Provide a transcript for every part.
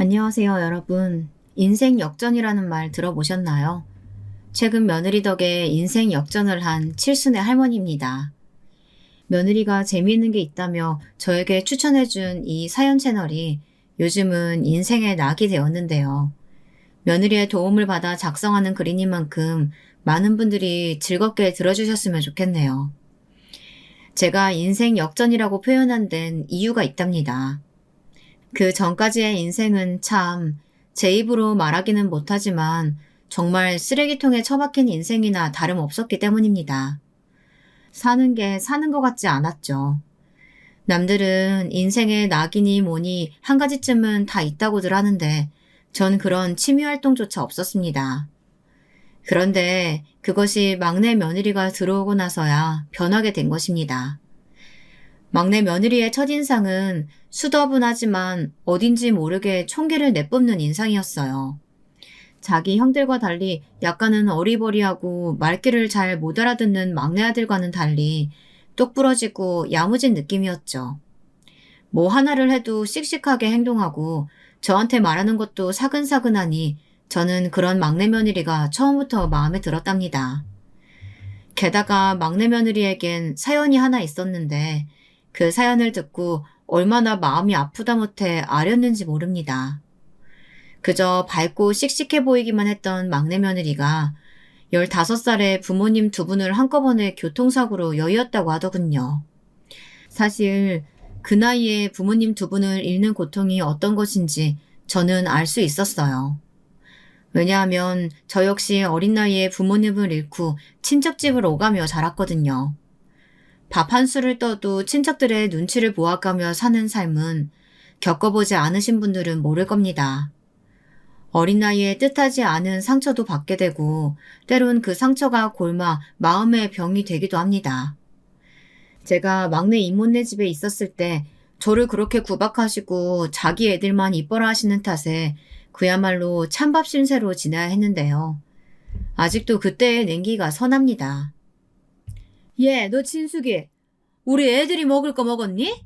안녕하세요, 여러분. 인생 역전이라는 말 들어보셨나요? 최근 며느리 덕에 인생 역전을 한 칠순의 할머니입니다. 며느리가 재미있는 게 있다며 저에게 추천해준 이 사연 채널이 요즘은 인생의 낙이 되었는데요. 며느리의 도움을 받아 작성하는 글이니 만큼 많은 분들이 즐겁게 들어주셨으면 좋겠네요. 제가 인생 역전이라고 표현한 데는 이유가 있답니다. 그 전까지의 인생은 참 제 입으로 말하기는 못하지만 정말 쓰레기통에 처박힌 인생이나 다름없었기 때문입니다. 사는 게 사는 것 같지 않았죠. 남들은 인생의 낙이니 뭐니 한 가지쯤은 다 있다고들 하는데 전 그런 취미 활동조차 없었습니다. 그런데 그것이 막내 며느리가 들어오고 나서야 변하게 된 것입니다. 막내 며느리의 첫인상은 수더분하지만 어딘지 모르게 총기를 내뿜는 인상이었어요. 자기 형들과 달리 약간은 어리버리하고 말귀를 잘 못 알아듣는 막내 아들과는 달리 똑부러지고 야무진 느낌이었죠. 뭐 하나를 해도 씩씩하게 행동하고 저한테 말하는 것도 사근사근하니 저는 그런 막내 며느리가 처음부터 마음에 들었답니다. 게다가 막내 며느리에겐 사연이 하나 있었는데 그 사연을 듣고 얼마나 마음이 아프다 못해 아렸는지 모릅니다. 그저 밝고 씩씩해 보이기만 했던 막내 며느리가 15살에 부모님 두 분을 한꺼번에 교통사고로 여의었다고 하더군요. 사실 그 나이에 부모님 두 분을 잃는 고통이 어떤 것인지 저는 알 수 있었어요. 왜냐하면 저 역시 어린 나이에 부모님을 잃고 친척집을 오가며 자랐거든요. 밥 한 술을 떠도 친척들의 눈치를 보아가며 사는 삶은 겪어보지 않으신 분들은 모를 겁니다. 어린 나이에 뜻하지 않은 상처도 받게 되고 때론 그 상처가 골마 마음의 병이 되기도 합니다. 제가 막내 이모네 집에 있었을 때 저를 그렇게 구박하시고 자기 애들만 이뻐라 하시는 탓에 그야말로 찬밥 신세로 지내야 했는데요. 아직도 그때의 냉기가 선합니다. 얘, 너 진숙이, 우리 애들이 먹을 거 먹었니?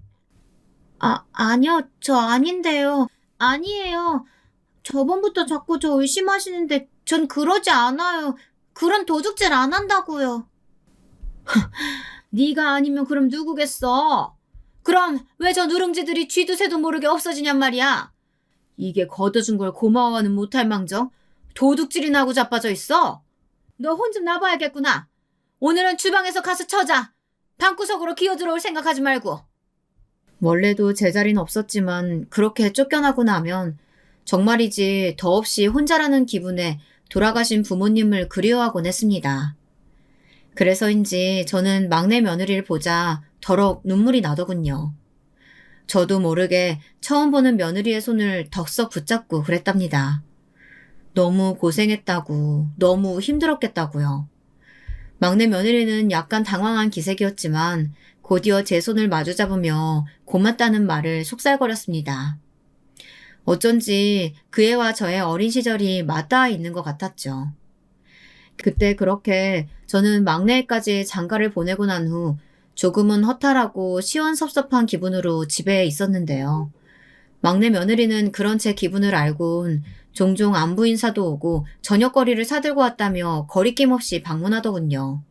아니요, 저 아닌데요. 아니에요. 저번부터 자꾸 저 의심하시는데 전 그러지 않아요. 그런 도둑질 안 한다고요. 네가 아니면 그럼 누구겠어? 그럼 왜 저 누룽지들이 쥐도 새도 모르게 없어지냔 말이야. 이게 걷어준 걸 고마워는 못할 망정 도둑질이나 하고 자빠져 있어. 너 혼 좀 나봐야겠구나. 오늘은 주방에서 가서 쳐자. 방구석으로 기어들어올 생각하지 말고. 원래도 제자리는 없었지만 그렇게 쫓겨나고 나면 정말이지 더없이 혼자라는 기분에 돌아가신 부모님을 그리워하곤 했습니다. 그래서인지 저는 막내 며느리를 보자 더럭 눈물이 나더군요. 저도 모르게 처음 보는 며느리의 손을 덕석 붙잡고 그랬답니다. 너무 고생했다고, 너무 힘들었겠다고요. 막내 며느리는 약간 당황한 기색이었지만 곧이어 제 손을 마주잡으며 고맙다는 말을 속살거렸습니다. 어쩐지 그 애와 저의 어린 시절이 맞닿아 있는 것 같았죠. 그때 그렇게 저는 막내애까지 장가를 보내고 난 후 조금은 허탈하고 시원섭섭한 기분으로 집에 있었는데요. 막내 며느리는 그런 제 기분을 알곤 종종 안부 인사도 오고 저녁거리를 사들고 왔다며 거리낌 없이 방문하더군요.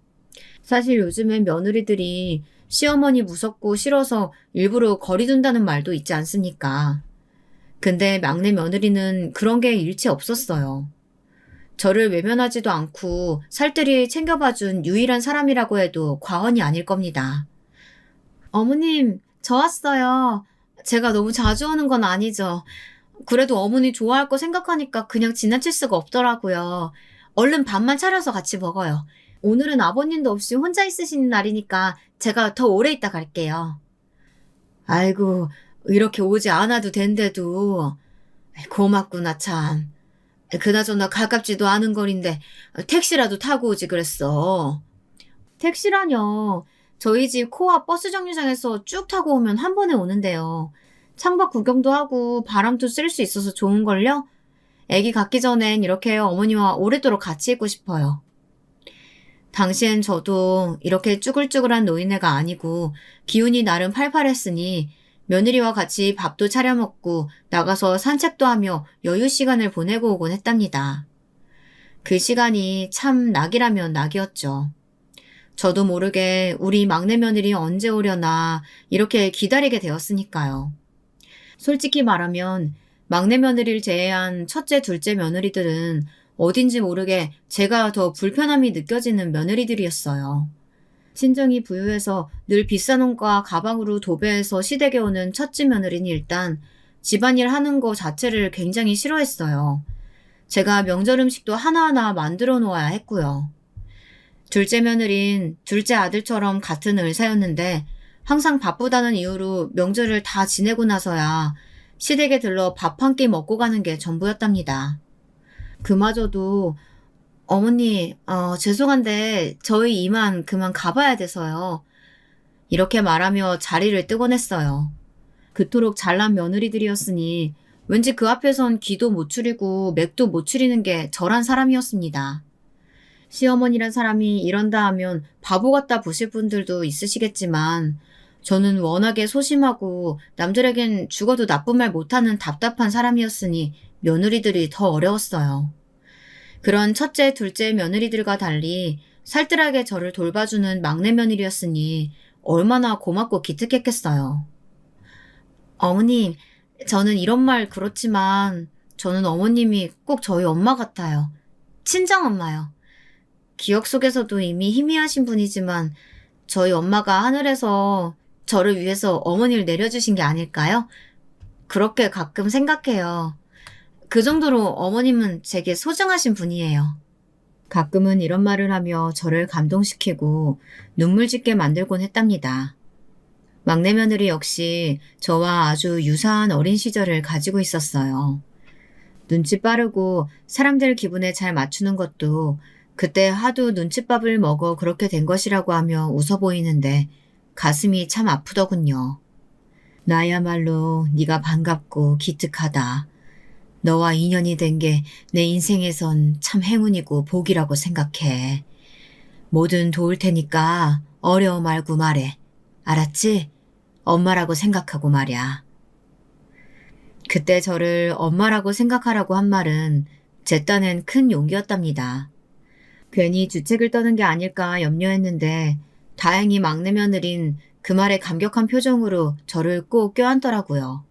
사실 요즘엔 며느리들이 시어머니 무섭고 싫어서 일부러 거리 둔다는 말도 있지 않습니까? 근데 막내 며느리는 그런 게 일체 없었어요. 저를 외면하지도 않고 살뜰히 챙겨봐준 유일한 사람이라고 해도 과언이 아닐 겁니다. 어머님, 저 왔어요. 제가 너무 자주 오는 건 아니죠. 그래도 어머니 좋아할 거 생각하니까 그냥 지나칠 수가 없더라고요. 얼른 밥만 차려서 같이 먹어요. 오늘은 아버님도 없이 혼자 있으시는 날이니까 제가 더 오래 있다 갈게요. 아이고, 이렇게 오지 않아도 된대도. 고맙구나, 참. 그나저나 가깝지도 않은 거리인데 택시라도 타고 오지 그랬어. 택시라뇨. 저희 집 코앞 버스 정류장에서 쭉 타고 오면 한 번에 오는데요. 창밖 구경도 하고 바람도 쐴 수 있어서 좋은걸요? 애기 갖기 전엔 이렇게 어머니와 오래도록 같이 있고 싶어요. 당시엔 저도 이렇게 쭈글쭈글한 노인네가 아니고 기운이 나름 팔팔했으니 며느리와 같이 밥도 차려 먹고 나가서 산책도 하며 여유 시간을 보내고 오곤 했답니다. 그 시간이 참 낙이라면 낙이었죠. 저도 모르게 우리 막내 며느리 언제 오려나 이렇게 기다리게 되었으니까요. 솔직히 말하면 막내 며느리를 제외한 첫째, 둘째 며느리들은 어딘지 모르게 제가 더 불편함이 느껴지는 며느리들이었어요. 친정이 부유해서 늘 비싼 옷과 가방으로 도배해서 시댁에 오는 첫째 며느리는 일단 집안일 하는 거 자체를 굉장히 싫어했어요. 제가 명절 음식도 하나하나 만들어 놓아야 했고요. 둘째 며느린 둘째 아들처럼 같은 의사였는데 항상 바쁘다는 이유로 명절을 다 지내고 나서야 시댁에 들러 밥 한 끼 먹고 가는 게 전부였답니다. 그마저도 어머니, 죄송한데 저희 이만 그만 가봐야 돼서요. 이렇게 말하며 자리를 뜨곤 했어요. 그토록 잘난 며느리들이었으니 왠지 그 앞에선 귀도 못 추리고 맥도 못 추리는 게 저란 사람이었습니다. 시어머니란 사람이 이런다 하면 바보 같다 보실 분들도 있으시겠지만 저는 워낙에 소심하고 남들에겐 죽어도 나쁜 말 못하는 답답한 사람이었으니 며느리들이 더 어려웠어요. 그런 첫째, 둘째 며느리들과 달리 살뜰하게 저를 돌봐주는 막내 며느리였으니 얼마나 고맙고 기특했겠어요. 어머님, 저는 이런 말 그렇지만 저는 어머님이 꼭 저희 엄마 같아요. 친정엄마요. 기억 속에서도 이미 희미하신 분이지만 저희 엄마가 하늘에서 저를 위해서 어머니를 내려주신 게 아닐까요? 그렇게 가끔 생각해요. 그 정도로 어머님은 제게 소중하신 분이에요. 가끔은 이런 말을 하며 저를 감동시키고 눈물 짓게 만들곤 했답니다. 막내 며느리 역시 저와 아주 유사한 어린 시절을 가지고 있었어요. 눈치 빠르고 사람들 기분에 잘 맞추는 것도 그때 하도 눈칫밥을 먹어 그렇게 된 것이라고 하며 웃어 보이는데 가슴이 참 아프더군요. 나야말로 네가 반갑고 기특하다. 너와 인연이 된 게 내 인생에선 참 행운이고 복이라고 생각해. 뭐든 도울 테니까 어려워 말고 말해. 알았지? 엄마라고 생각하고 말이야. 그때 저를 엄마라고 생각하라고 한 말은 제 딴엔 큰 용기였답니다. 괜히 주책을 떠는 게 아닐까 염려했는데 다행히 막내 며느린 그 말에 감격한 표정으로 저를 꼭 껴안더라고요.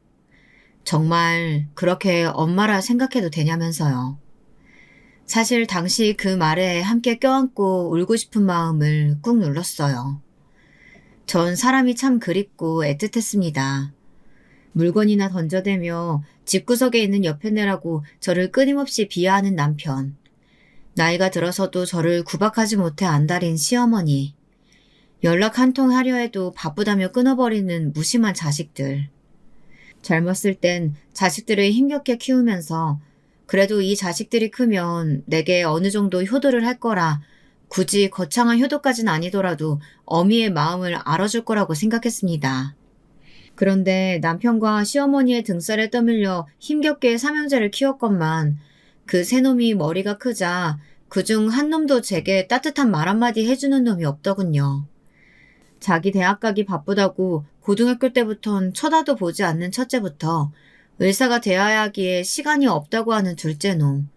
정말 그렇게 엄마라 생각해도 되냐면서요. 사실 당시 그 말에 함께 껴안고 울고 싶은 마음을 꾹 눌렀어요. 전 사람이 참 그립고 애틋했습니다. 물건이나 던져대며 집구석에 있는 옆에 내라고 저를 끊임없이 비하하는 남편. 나이가 들어서도 저를 구박하지 못해 안달인 시어머니. 연락 한 통 하려 해도 바쁘다며 끊어버리는 무심한 자식들. 젊었을 땐 자식들을 힘겹게 키우면서 그래도 이 자식들이 크면 내게 어느 정도 효도를 할 거라 굳이 거창한 효도까진 아니더라도 어미의 마음을 알아줄 거라고 생각했습니다. 그런데 남편과 시어머니의 등살에 떠밀려 힘겹게 삼형제를 키웠건만 그 세 놈이 머리가 크자 그중 한 놈도 제게 따뜻한 말 한마디 해주는 놈이 없더군요. 자기 대학 가기 바쁘다고 고등학교 때부턴 쳐다도 보지 않는 첫째부터 의사가 되어야 하기에 시간이 없다고 하는 둘째 놈.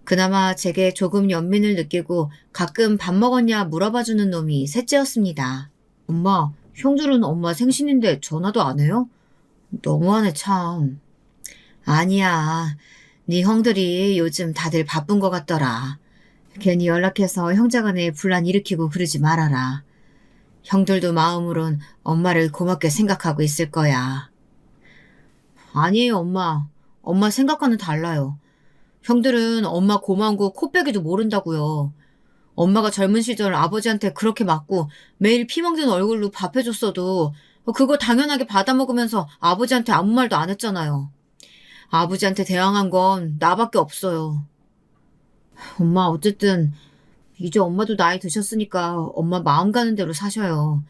그나마 제게 조금 연민을 느끼고 가끔 밥 먹었냐 물어봐주는 놈이 셋째였습니다. 엄마, 형들은 엄마 생신인데 전화도 안 해요? 너무하네 참. 아니야. 네 형들이 요즘 다들 바쁜 것 같더라. 괜히 연락해서 형제간에 분란 일으키고 그러지 말아라. 형들도 마음으론 엄마를 고맙게 생각하고 있을 거야. 아니에요, 엄마. 엄마 생각과는 달라요. 형들은 엄마 고마운 거 코빼기도 모른다고요. 엄마가 젊은 시절 아버지한테 그렇게 맞고 매일 피멍든 얼굴로 밥 해줬어도 그거 당연하게 받아먹으면서 아버지한테 아무 말도 안 했잖아요. 아버지한테 대항한 건 나밖에 없어요. 엄마 어쨌든 이제 엄마도 나이 드셨으니까 엄마 마음 가는 대로 사셔요.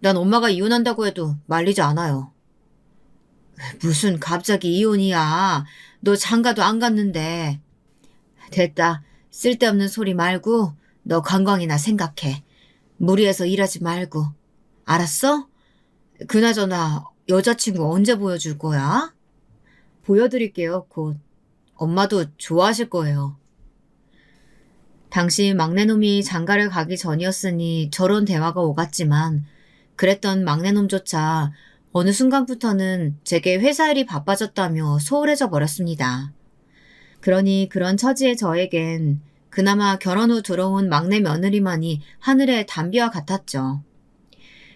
난 엄마가 이혼한다고 해도 말리지 않아요. 무슨 갑자기 이혼이야. 너 장가도 안 갔는데. 됐다. 쓸데없는 소리 말고 너 건강이나 생각해. 무리해서 일하지 말고. 알았어? 그나저나 여자친구 언제 보여줄 거야? 보여드릴게요, 곧. 엄마도 좋아하실 거예요. 당시 막내놈이 장가를 가기 전이었으니 저런 대화가 오갔지만 그랬던 막내놈조차 어느 순간부터는 제게 회사 일이 바빠졌다며 소홀해져 버렸습니다. 그러니 그런 처지의 저에겐 그나마 결혼 후 들어온 막내 며느리만이 하늘의 단비와 같았죠.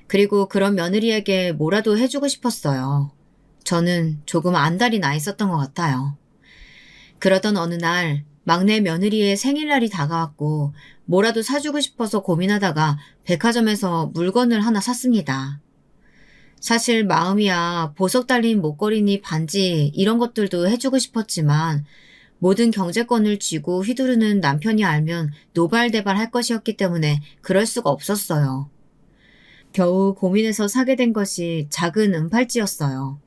그리고 그런 며느리에게 뭐라도 해주고 싶었어요. 저는 조금 안달이 나 있었던 것 같아요. 그러던 어느 날 막내 며느리의 생일날이 다가왔고 뭐라도 사주고 싶어서 고민하다가 백화점에서 물건을 하나 샀습니다. 사실 마음이야 보석 달린 목걸이니 반지 이런 것들도 해주고 싶었지만 모든 경제권을 쥐고 휘두르는 남편이 알면 노발대발 할 것이었기 때문에 그럴 수가 없었어요. 겨우 고민해서 사게 된 것이 작은 은팔찌였어요.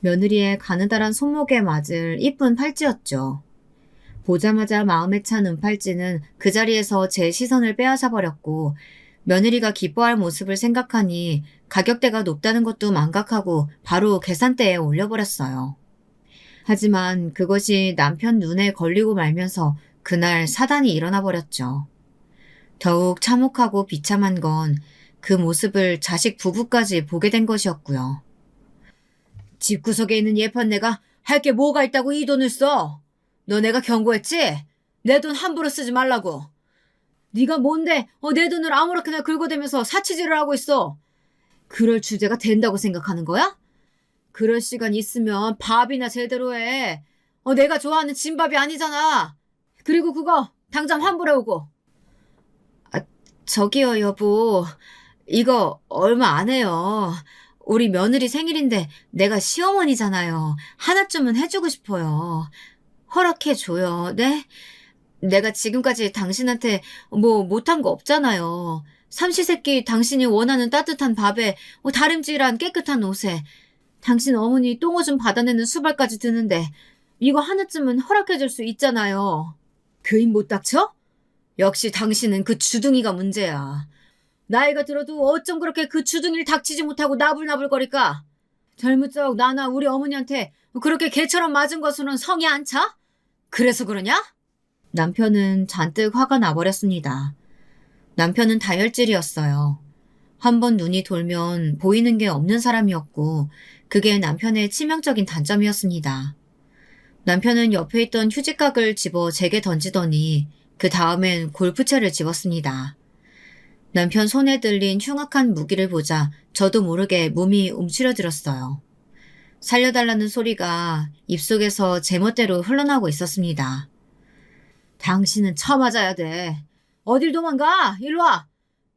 며느리의 가느다란 손목에 맞을 이쁜 팔찌였죠. 보자마자 마음에 찬 은팔찌는 그 자리에서 제 시선을 빼앗아 버렸고 며느리가 기뻐할 모습을 생각하니 가격대가 높다는 것도 망각하고 바로 계산대에 올려버렸어요. 하지만 그것이 남편 눈에 걸리고 말면서 그날 사단이 일어나 버렸죠. 더욱 참혹하고 비참한 건 그 모습을 자식 부부까지 보게 된 것이었고요. 집구석에 있는 예판내가 할 게 뭐가 있다고 이 돈을 써? 너 내가 경고했지? 내 돈 함부로 쓰지 말라고. 네가 뭔데 내 돈을 아무렇게나 긁어대면서 사치질을 하고 있어. 그럴 주제가 된다고 생각하는 거야? 그럴 시간 있으면 밥이나 제대로 해. 내가 좋아하는 진밥이 아니잖아. 그리고 그거 당장 환불해오고. 저기요 여보. 이거 얼마 안 해요. 우리 며느리 생일인데 내가 시어머니잖아요. 하나쯤은 해주고 싶어요. 허락해줘요. 네? 내가 지금까지 당신한테 뭐 못한 거 없잖아요. 삼시세끼 당신이 원하는 따뜻한 밥에 다림질한 깨끗한 옷에 당신 어머니 똥오줌 받아내는 수발까지 드는데 이거 하나쯤은 허락해줄 수 있잖아요. 그 입 못 닥쳐? 역시 당신은 그 주둥이가 문제야. 나이가 들어도 어쩜 그렇게 그 주둥이를 닥치지 못하고 나불나불거릴까? 젊은 적 나나 우리 어머니한테 그렇게 개처럼 맞은 것으로는 성이 안 차? 그래서 그러냐? 남편은 잔뜩 화가 나버렸습니다. 남편은 다혈질이었어요. 한번 눈이 돌면 보이는 게 없는 사람이었고 그게 남편의 치명적인 단점이었습니다. 남편은 옆에 있던 휴지각을 집어 제게 던지더니 그 다음엔 골프채를 집었습니다. 남편 손에 들린 흉악한 무기를 보자 저도 모르게 몸이 움츠러들었어요. 살려달라는 소리가 입속에서 제멋대로 흘러나오고 있었습니다. 당신은 처맞아야 돼. 어딜 도망가? 일로 와.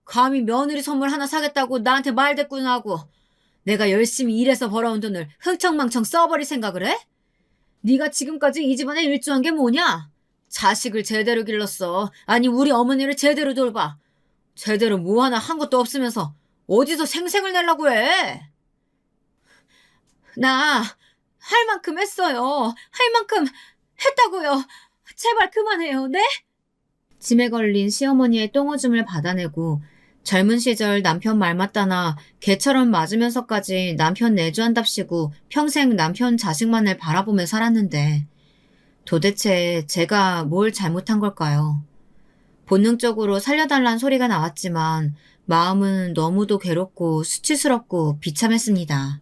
감히 며느리 선물 하나 사겠다고 나한테 말대꾸나 하고 내가 열심히 일해서 벌어온 돈을 흥청망청 써버릴 생각을 해? 네가 지금까지 이 집안에 일조한 게 뭐냐? 자식을 제대로 길렀어. 아니 우리 어머니를 제대로 돌봐. 제대로 뭐 하나 한 것도 없으면서 어디서 생색을 내려고 해? 나 할 만큼 했어요. 할 만큼 했다고요. 제발 그만해요. 네? 짐에 걸린 시어머니의 똥오줌을 받아내고 젊은 시절 남편 말 맞다나 개처럼 맞으면서까지 남편 내조한답시고 평생 남편 자식만을 바라보며 살았는데 도대체 제가 뭘 잘못한 걸까요? 본능적으로 살려달란 소리가 나왔지만 마음은 너무도 괴롭고 수치스럽고 비참했습니다.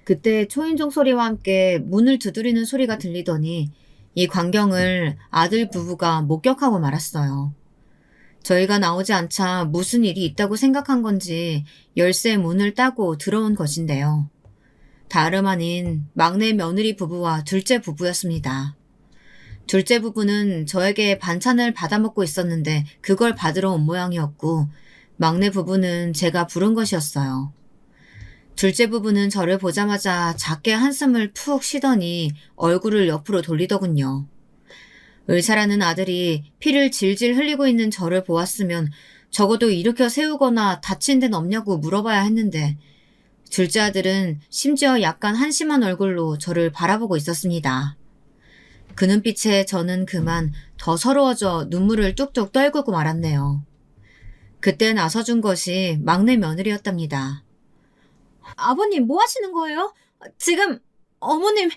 그때 초인종 소리와 함께 문을 두드리는 소리가 들리더니 이 광경을 아들 부부가 목격하고 말았어요. 저희가 나오지 않자 무슨 일이 있다고 생각한 건지 열쇠 문을 따고 들어온 것인데요. 다름 아닌 막내 며느리 부부와 둘째 부부였습니다. 둘째 부부는 저에게 반찬을 받아먹고 있었는데 그걸 받으러 온 모양이었고 막내 부부는 제가 부른 것이었어요. 둘째 부부는 저를 보자마자 작게 한숨을 푹 쉬더니 얼굴을 옆으로 돌리더군요. 의사라는 아들이 피를 질질 흘리고 있는 저를 보았으면 적어도 일으켜 세우거나 다친 데는 없냐고 물어봐야 했는데 둘째 아들은 심지어 약간 한심한 얼굴로 저를 바라보고 있었습니다. 그 눈빛에 저는 그만 더 서러워져 눈물을 뚝뚝 떨구고 말았네요. 그때 나서준 것이 막내 며느리였답니다. 아버님, 뭐 하시는 거예요? 지금 어머님,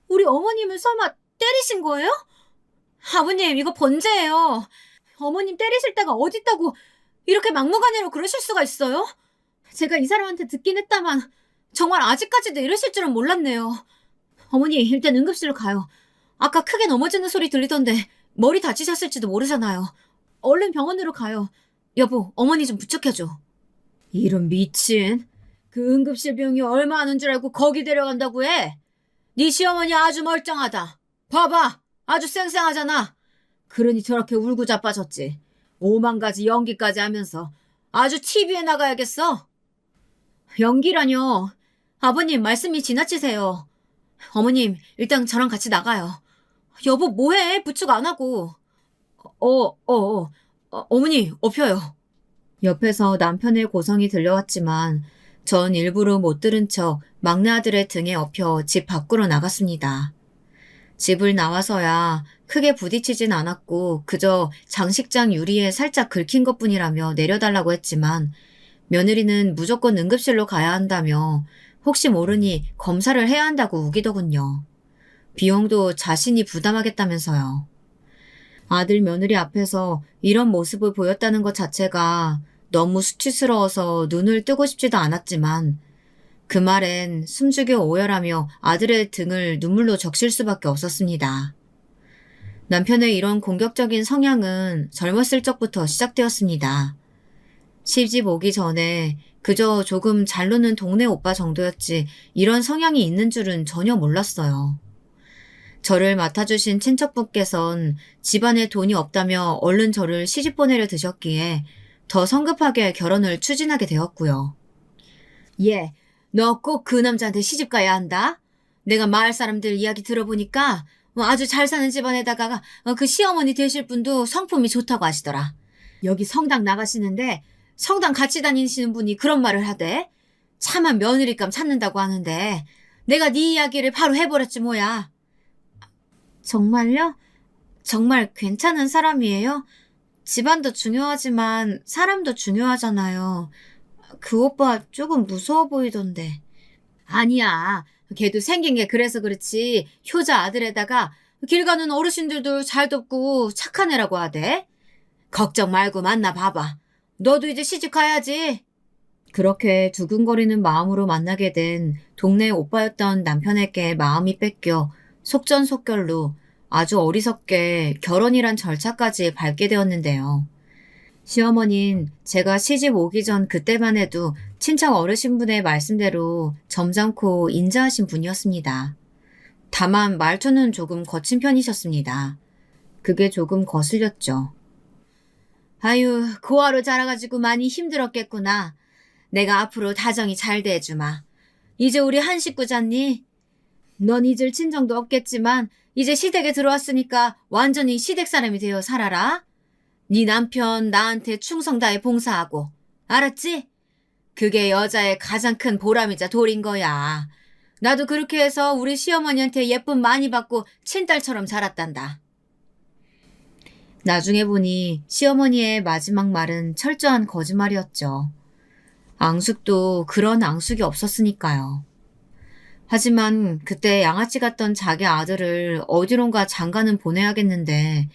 우리 어머님을 설마 때리신 거예요? 아버님, 이거 번제예요. 어머님 때리실 데가 어딨다고 이렇게 막무가내로 그러실 수가 있어요? 제가 이 사람한테 듣긴 했다만 정말 아직까지도 이러실 줄은 몰랐네요. 어머니, 일단 응급실로 가요. 아까 크게 넘어지는 소리 들리던데 머리 다치셨을지도 모르잖아요. 얼른 병원으로 가요. 여보, 어머니 좀 부축해줘. 이런 미친. 그 응급실 비용이 얼마 하는 줄 알고 거기 데려간다고 해? 네 시어머니 아주 멀쩡하다. 봐봐, 아주 쌩쌩하잖아. 그러니 저렇게 울고 자빠졌지. 오만 가지 연기까지 하면서 아주 TV에 나가야겠어. 연기라뇨. 아버님, 말씀이 지나치세요. 어머님, 일단 저랑 같이 나가요. 여보, 뭐해? 부축 안 하고. 어머니, 업혀요. 옆에서 남편의 고성이 들려왔지만 전 일부러 못 들은 척 막내 아들의 등에 업혀 집 밖으로 나갔습니다. 집을 나와서야 크게 부딪히진 않았고 그저 장식장 유리에 살짝 긁힌 것뿐이라며 내려달라고 했지만 며느리는 무조건 응급실로 가야 한다며 혹시 모르니 검사를 해야 한다고 우기더군요. 비용도 자신이 부담하겠다면서요. 아들 며느리 앞에서 이런 모습을 보였다는 것 자체가 너무 수치스러워서 눈을 뜨고 싶지도 않았지만 그 말엔 숨죽여 오열하며 아들의 등을 눈물로 적실 수밖에 없었습니다. 남편의 이런 공격적인 성향은 젊었을 적부터 시작되었습니다. 시집 오기 전에 그저 조금 잘 노는 동네 오빠 정도였지 이런 성향이 있는 줄은 전혀 몰랐어요. 저를 맡아주신 친척분께선 집안에 돈이 없다며 얼른 저를 시집 보내려 드셨기에 더 성급하게 결혼을 추진하게 되었고요. 예, 너 꼭 그 남자한테 시집 가야 한다. 내가 마을 사람들 이야기 들어보니까 아주 잘 사는 집안에다가 그 시어머니 되실 분도 성품이 좋다고 하시더라. 여기 성당 나가시는데 성당 같이 다니시는 분이 그런 말을 하대. 차마 며느리감 찾는다고 하는데 내가 네 이야기를 바로 해버렸지 뭐야. 정말요? 정말 괜찮은 사람이에요? 집안도 중요하지만 사람도 중요하잖아요. 그 오빠 조금 무서워 보이던데. 아니야. 걔도 생긴 게 그래서 그렇지. 효자 아들에다가 길 가는 어르신들도 잘 돕고 착한 애라고 하대. 걱정 말고 만나봐봐. 너도 이제 시집 가야지. 그렇게 두근거리는 마음으로 만나게 된 동네 오빠였던 남편에게 마음이 뺏겨 속전속결로 아주 어리석게 결혼이란 절차까지 밟게 되었는데요. 시어머니는 제가 시집 오기 전 그때만 해도 친척 어르신분의 말씀대로 점잖고 인자하신 분이었습니다. 다만 말투는 조금 거친 편이셨습니다. 그게 조금 거슬렸죠. 아유, 고아로 자라가지고 많이 힘들었겠구나. 내가 앞으로 다정히 잘 대해주마. 이제 우리 한 식구잖니? 넌 잊을 친정도 없겠지만 이제 시댁에 들어왔으니까 완전히 시댁 사람이 되어 살아라. 네 남편 나한테 충성 다해 봉사하고. 알았지? 그게 여자의 가장 큰 보람이자 도리인 거야. 나도 그렇게 해서 우리 시어머니한테 예쁨 많이 받고 친딸처럼 자랐단다. 나중에 보니 시어머니의 마지막 말은 철저한 거짓말이었죠. 앙숙도 그런 앙숙이 없었으니까요. 하지만 그때 양아치 같던 자기 아들을 어디론가 장가는 보내야겠는데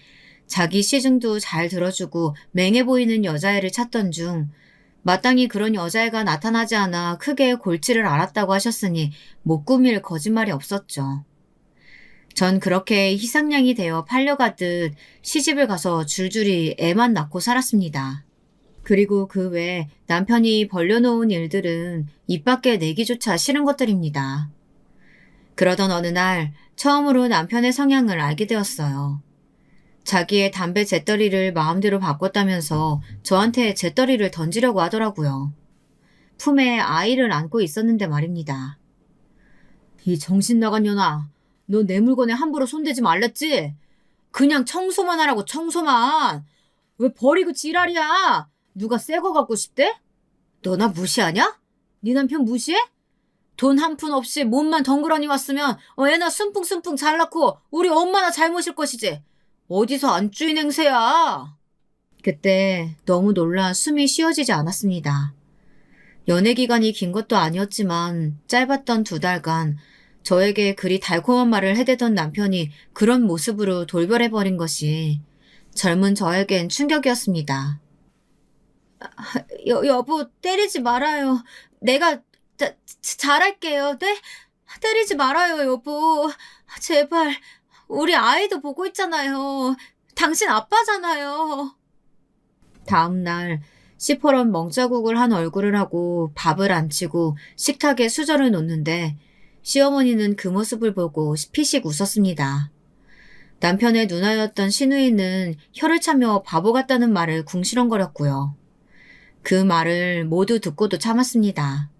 자기 시중도 잘 들어주고 맹해 보이는 여자애를 찾던 중 마땅히 그런 여자애가 나타나지 않아 크게 골치를 앓았다고 하셨으니 못 꾸밀 거짓말이 없었죠. 전 그렇게 희상양이 되어 팔려가듯 시집을 가서 줄줄이 애만 낳고 살았습니다. 그리고 그 외 남편이 벌려놓은 일들은 입 밖에 내기조차 싫은 것들입니다. 그러던 어느 날 처음으로 남편의 성향을 알게 되었어요. 자기의 담배 재떨이를 마음대로 바꿨다면서 저한테 재떨이를 던지려고 하더라고요. 품에 아이를 안고 있었는데 말입니다. 이 정신 나간 년아, 너 내 물건에 함부로 손대지 말랬지? 그냥 청소만 하라고 청소만. 왜 버리고 지랄이야? 누가 새 거 갖고 싶대? 너 나 무시하냐? 네 남편 무시해? 돈 한 푼 없이 몸만 덩그러니 왔으면 애나 순풍순풍 잘 낳고 우리 엄마나 잘 모실 것이지. 어디서 안주인 행세야. 그때 너무 놀라 숨이 쉬어지지 않았습니다. 연애 기간이 긴 것도 아니었지만 짧았던 2달간 저에게 그리 달콤한 말을 해대던 남편이 그런 모습으로 돌변해버린 것이 젊은 저에겐 충격이었습니다. 여보, 때리지 말아요. 내가 잘할게요. 네? 때리지 말아요, 여보. 제발. 우리 아이도 보고 있잖아요. 당신 아빠잖아요. 다음 날 시퍼런 멍자국을 한 얼굴을 하고 밥을 안 치고 식탁에 수저를 놓는데 시어머니는 그 모습을 보고 피식 웃었습니다. 남편의 누나였던 시누이는 혀를 차며 바보 같다는 말을 궁시렁거렸고요. 그 말을 모두 듣고도 참았습니다.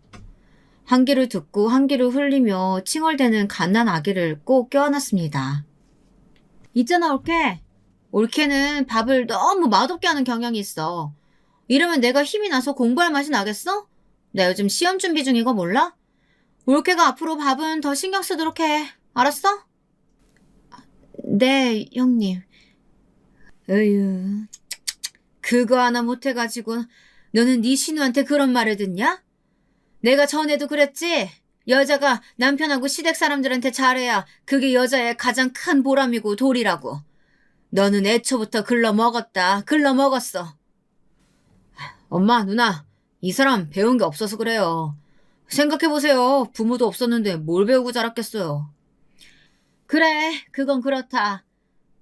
한 귀를 듣고 한 귀를 흘리며 칭얼대는 갓난 아기를 꼭 껴안았습니다. 있잖아, 올케. 올케는 밥을 너무 맛없게 하는 경향이 있어. 이러면 내가 힘이 나서 공부할 맛이 나겠어? 나 요즘 시험 준비 중인 거 몰라? 올케가 앞으로 밥은 더 신경 쓰도록 해. 알았어? 네, 형님. 으유, 그거 하나 못해가지고 너는 네 신우한테 그런 말을 듣냐? 내가 전에도 그랬지? 여자가 남편하고 시댁 사람들한테 잘해야 그게 여자의 가장 큰 보람이고 도리라고. 너는 애초부터 글러먹었다. 글러먹었어. 엄마, 누나, 이 사람 배운 게 없어서 그래요. 생각해보세요. 부모도 없었는데 뭘 배우고 자랐겠어요. 그래, 그건 그렇다.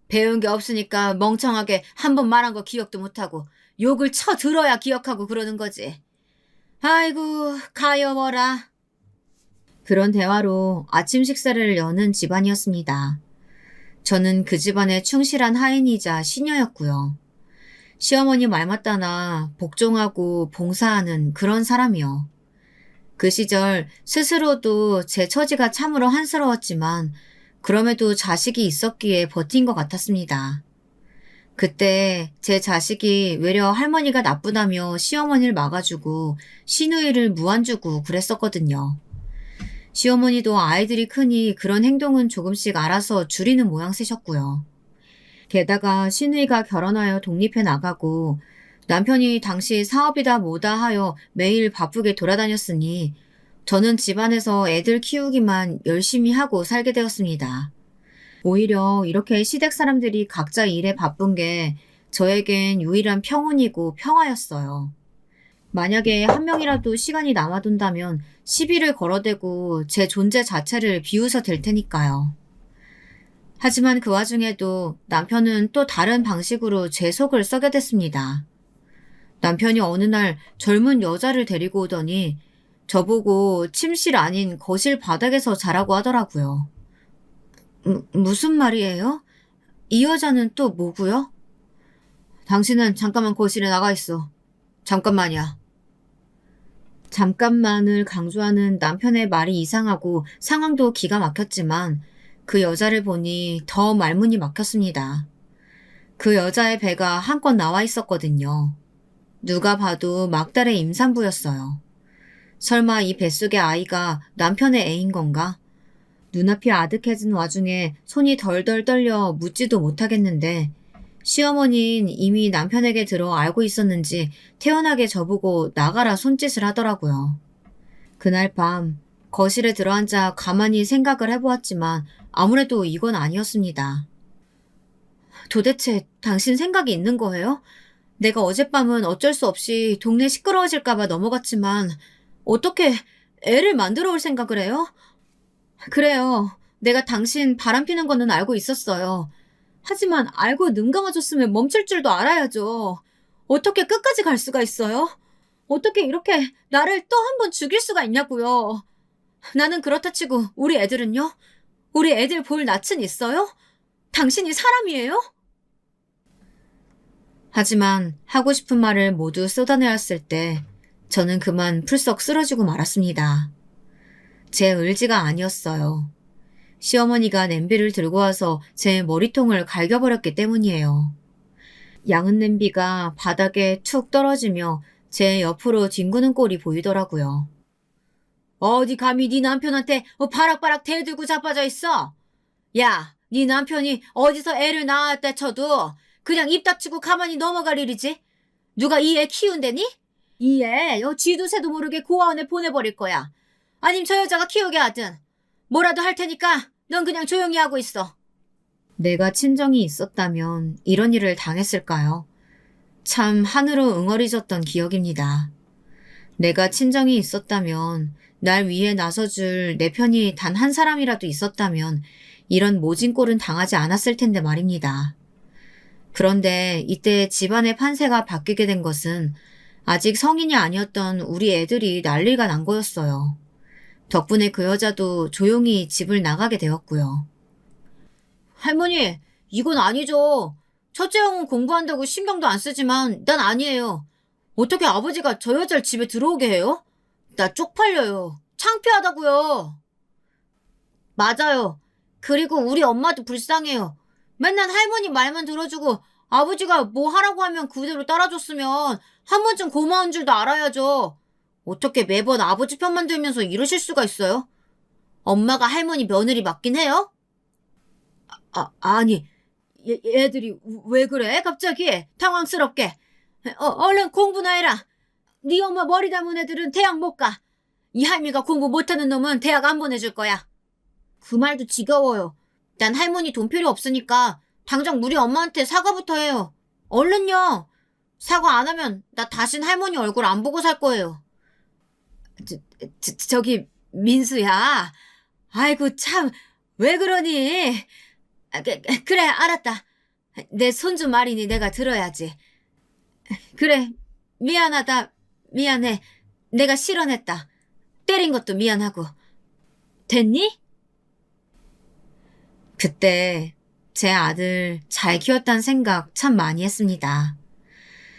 배운 게 없으니까 멍청하게 한 번 말한 거 기억도 못하고 욕을 쳐 들어야 기억하고 그러는 거지. 아이고, 가여워라. 그런 대화로 아침 식사를 여는 집안이었습니다. 저는 그 집안의 충실한 하인이자 시녀였고요. 시어머니 말 맞다나 복종하고 봉사하는 그런 사람이요. 그 시절 스스로도 제 처지가 참으로 한스러웠지만 그럼에도 자식이 있었기에 버틴 것 같았습니다. 그때 제 자식이 외려 할머니가 나쁘다며 시어머니를 막아주고 시누이를 무안주고 그랬었거든요. 시어머니도 아이들이 크니 그런 행동은 조금씩 알아서 줄이는 모양새셨고요. 게다가 시누이가 결혼하여 독립해 나가고 남편이 당시 사업이다 뭐다 하여 매일 바쁘게 돌아다녔으니 저는 집안에서 애들 키우기만 열심히 하고 살게 되었습니다. 오히려 이렇게 시댁 사람들이 각자 일에 바쁜 게 저에겐 유일한 평온이고 평화였어요. 만약에 한 명이라도 시간이 남아돈다면 시비를 걸어대고 제 존재 자체를 비웃어 댈 테니까요. 하지만 그 와중에도 남편은 또 다른 방식으로 제 속을 썩여 댔습니다. 남편이 어느 날 젊은 여자를 데리고 오더니 저보고 침실 아닌 거실 바닥에서 자라고 하더라고요. 무슨 말이에요? 이 여자는 또 뭐고요? 당신은 잠깐만 거실에 나가 있어. 잠깐만이야. 잠깐만을 강조하는 남편의 말이 이상하고 상황도 기가 막혔지만 그 여자를 보니 더 말문이 막혔습니다. 그 여자의 배가 한껏 나와 있었거든요. 누가 봐도 막달의 임산부였어요. 설마 이 뱃속의 아이가 남편의 애인 건가? 눈앞이 아득해진 와중에 손이 덜덜 떨려 묻지도 못하겠는데 시어머니는 이미 남편에게 들어 알고 있었는지 태연하게 저보고 나가라 손짓을 하더라고요. 그날 밤 거실에 들어앉아 가만히 생각을 해보았지만 아무래도 이건 아니었습니다. 도대체 당신 생각이 있는 거예요? 내가 어젯밤은 어쩔 수 없이 동네 시끄러워질까봐 넘어갔지만 어떻게 애를 만들어 올 생각을 해요? 그래요. 내가 당신 바람피는 거는 알고 있었어요. 하지만 알고 눈 감아줬으면 멈출 줄도 알아야죠. 어떻게 끝까지 갈 수가 있어요? 어떻게 이렇게 나를 또 한 번 죽일 수가 있냐고요. 나는 그렇다 치고 우리 애들은요? 우리 애들 볼 낯은 있어요? 당신이 사람이에요? 하지만 하고 싶은 말을 모두 쏟아내었을 때 저는 그만 풀썩 쓰러지고 말았습니다. 제 의지가 아니었어요. 시어머니가 냄비를 들고 와서 제 머리통을 갈겨버렸기 때문이에요. 양은 냄비가 바닥에 툭 떨어지며 제 옆으로 뒹구는 꼴이 보이더라고요. 어디 감히 네 남편한테 바락바락 대들고 자빠져 있어? 야, 네 남편이 어디서 애를 낳았다 쳐도 그냥 입 닥치고 가만히 넘어갈 일이지? 누가 이 애 키운대니? 이에 쥐도 새도 모르게 고아원에 보내버릴 거야. 아님 저 여자가 키우게 하든. 뭐라도 할 테니까 넌 그냥 조용히 하고 있어. 내가 친정이 있었다면 이런 일을 당했을까요? 참 하늘로 응어리졌던 기억입니다. 내가 친정이 있었다면, 날 위해 나서줄 내 편이 단 한 사람이라도 있었다면 이런 모진 꼴은 당하지 않았을 텐데 말입니다. 그런데 이때 집안의 판세가 바뀌게 된 것은 아직 성인이 아니었던 우리 애들이 난리가 난 거였어요. 덕분에 그 여자도 조용히 집을 나가게 되었고요. 할머니, 이건 아니죠. 첫째 형은 공부한다고 신경도 안 쓰지만 난 아니에요. 어떻게 아버지가 저 여자를 집에 들어오게 해요? 나 쪽팔려요. 창피하다고요. 맞아요. 그리고 우리 엄마도 불쌍해요. 맨날 할머니 말만 들어주고 아버지가 뭐 하라고 하면 그대로 따라줬으면 한 번쯤 고마운 줄도 알아야죠. 어떻게 매번 아버지 편만 들면서 이러실 수가 있어요? 엄마가 할머니 며느리 맞긴 해요? 아니, 얘들이 왜 그래? 갑자기 당황스럽게. 얼른 공부나 해라. 네 엄마 머리 담은 애들은 대학 못 가. 이 할미가 공부 못하는 놈은 대학 안 보내줄 거야. 그 말도 지겨워요. 난 할머니 돈 필요 없으니까 당장 우리 엄마한테 사과부터 해요. 얼른요. 사과 안 하면 나 다신 할머니 얼굴 안 보고 살 거예요. 저기 민수야. 아이고 참 왜 그러니? 그래 알았다. 내 손주 말이니 내가 들어야지. 그래 미안하다. 미안해. 내가 실언했다. 때린 것도 미안하고. 됐니? 그때 제 아들 잘 키웠다는 생각 참 많이 했습니다.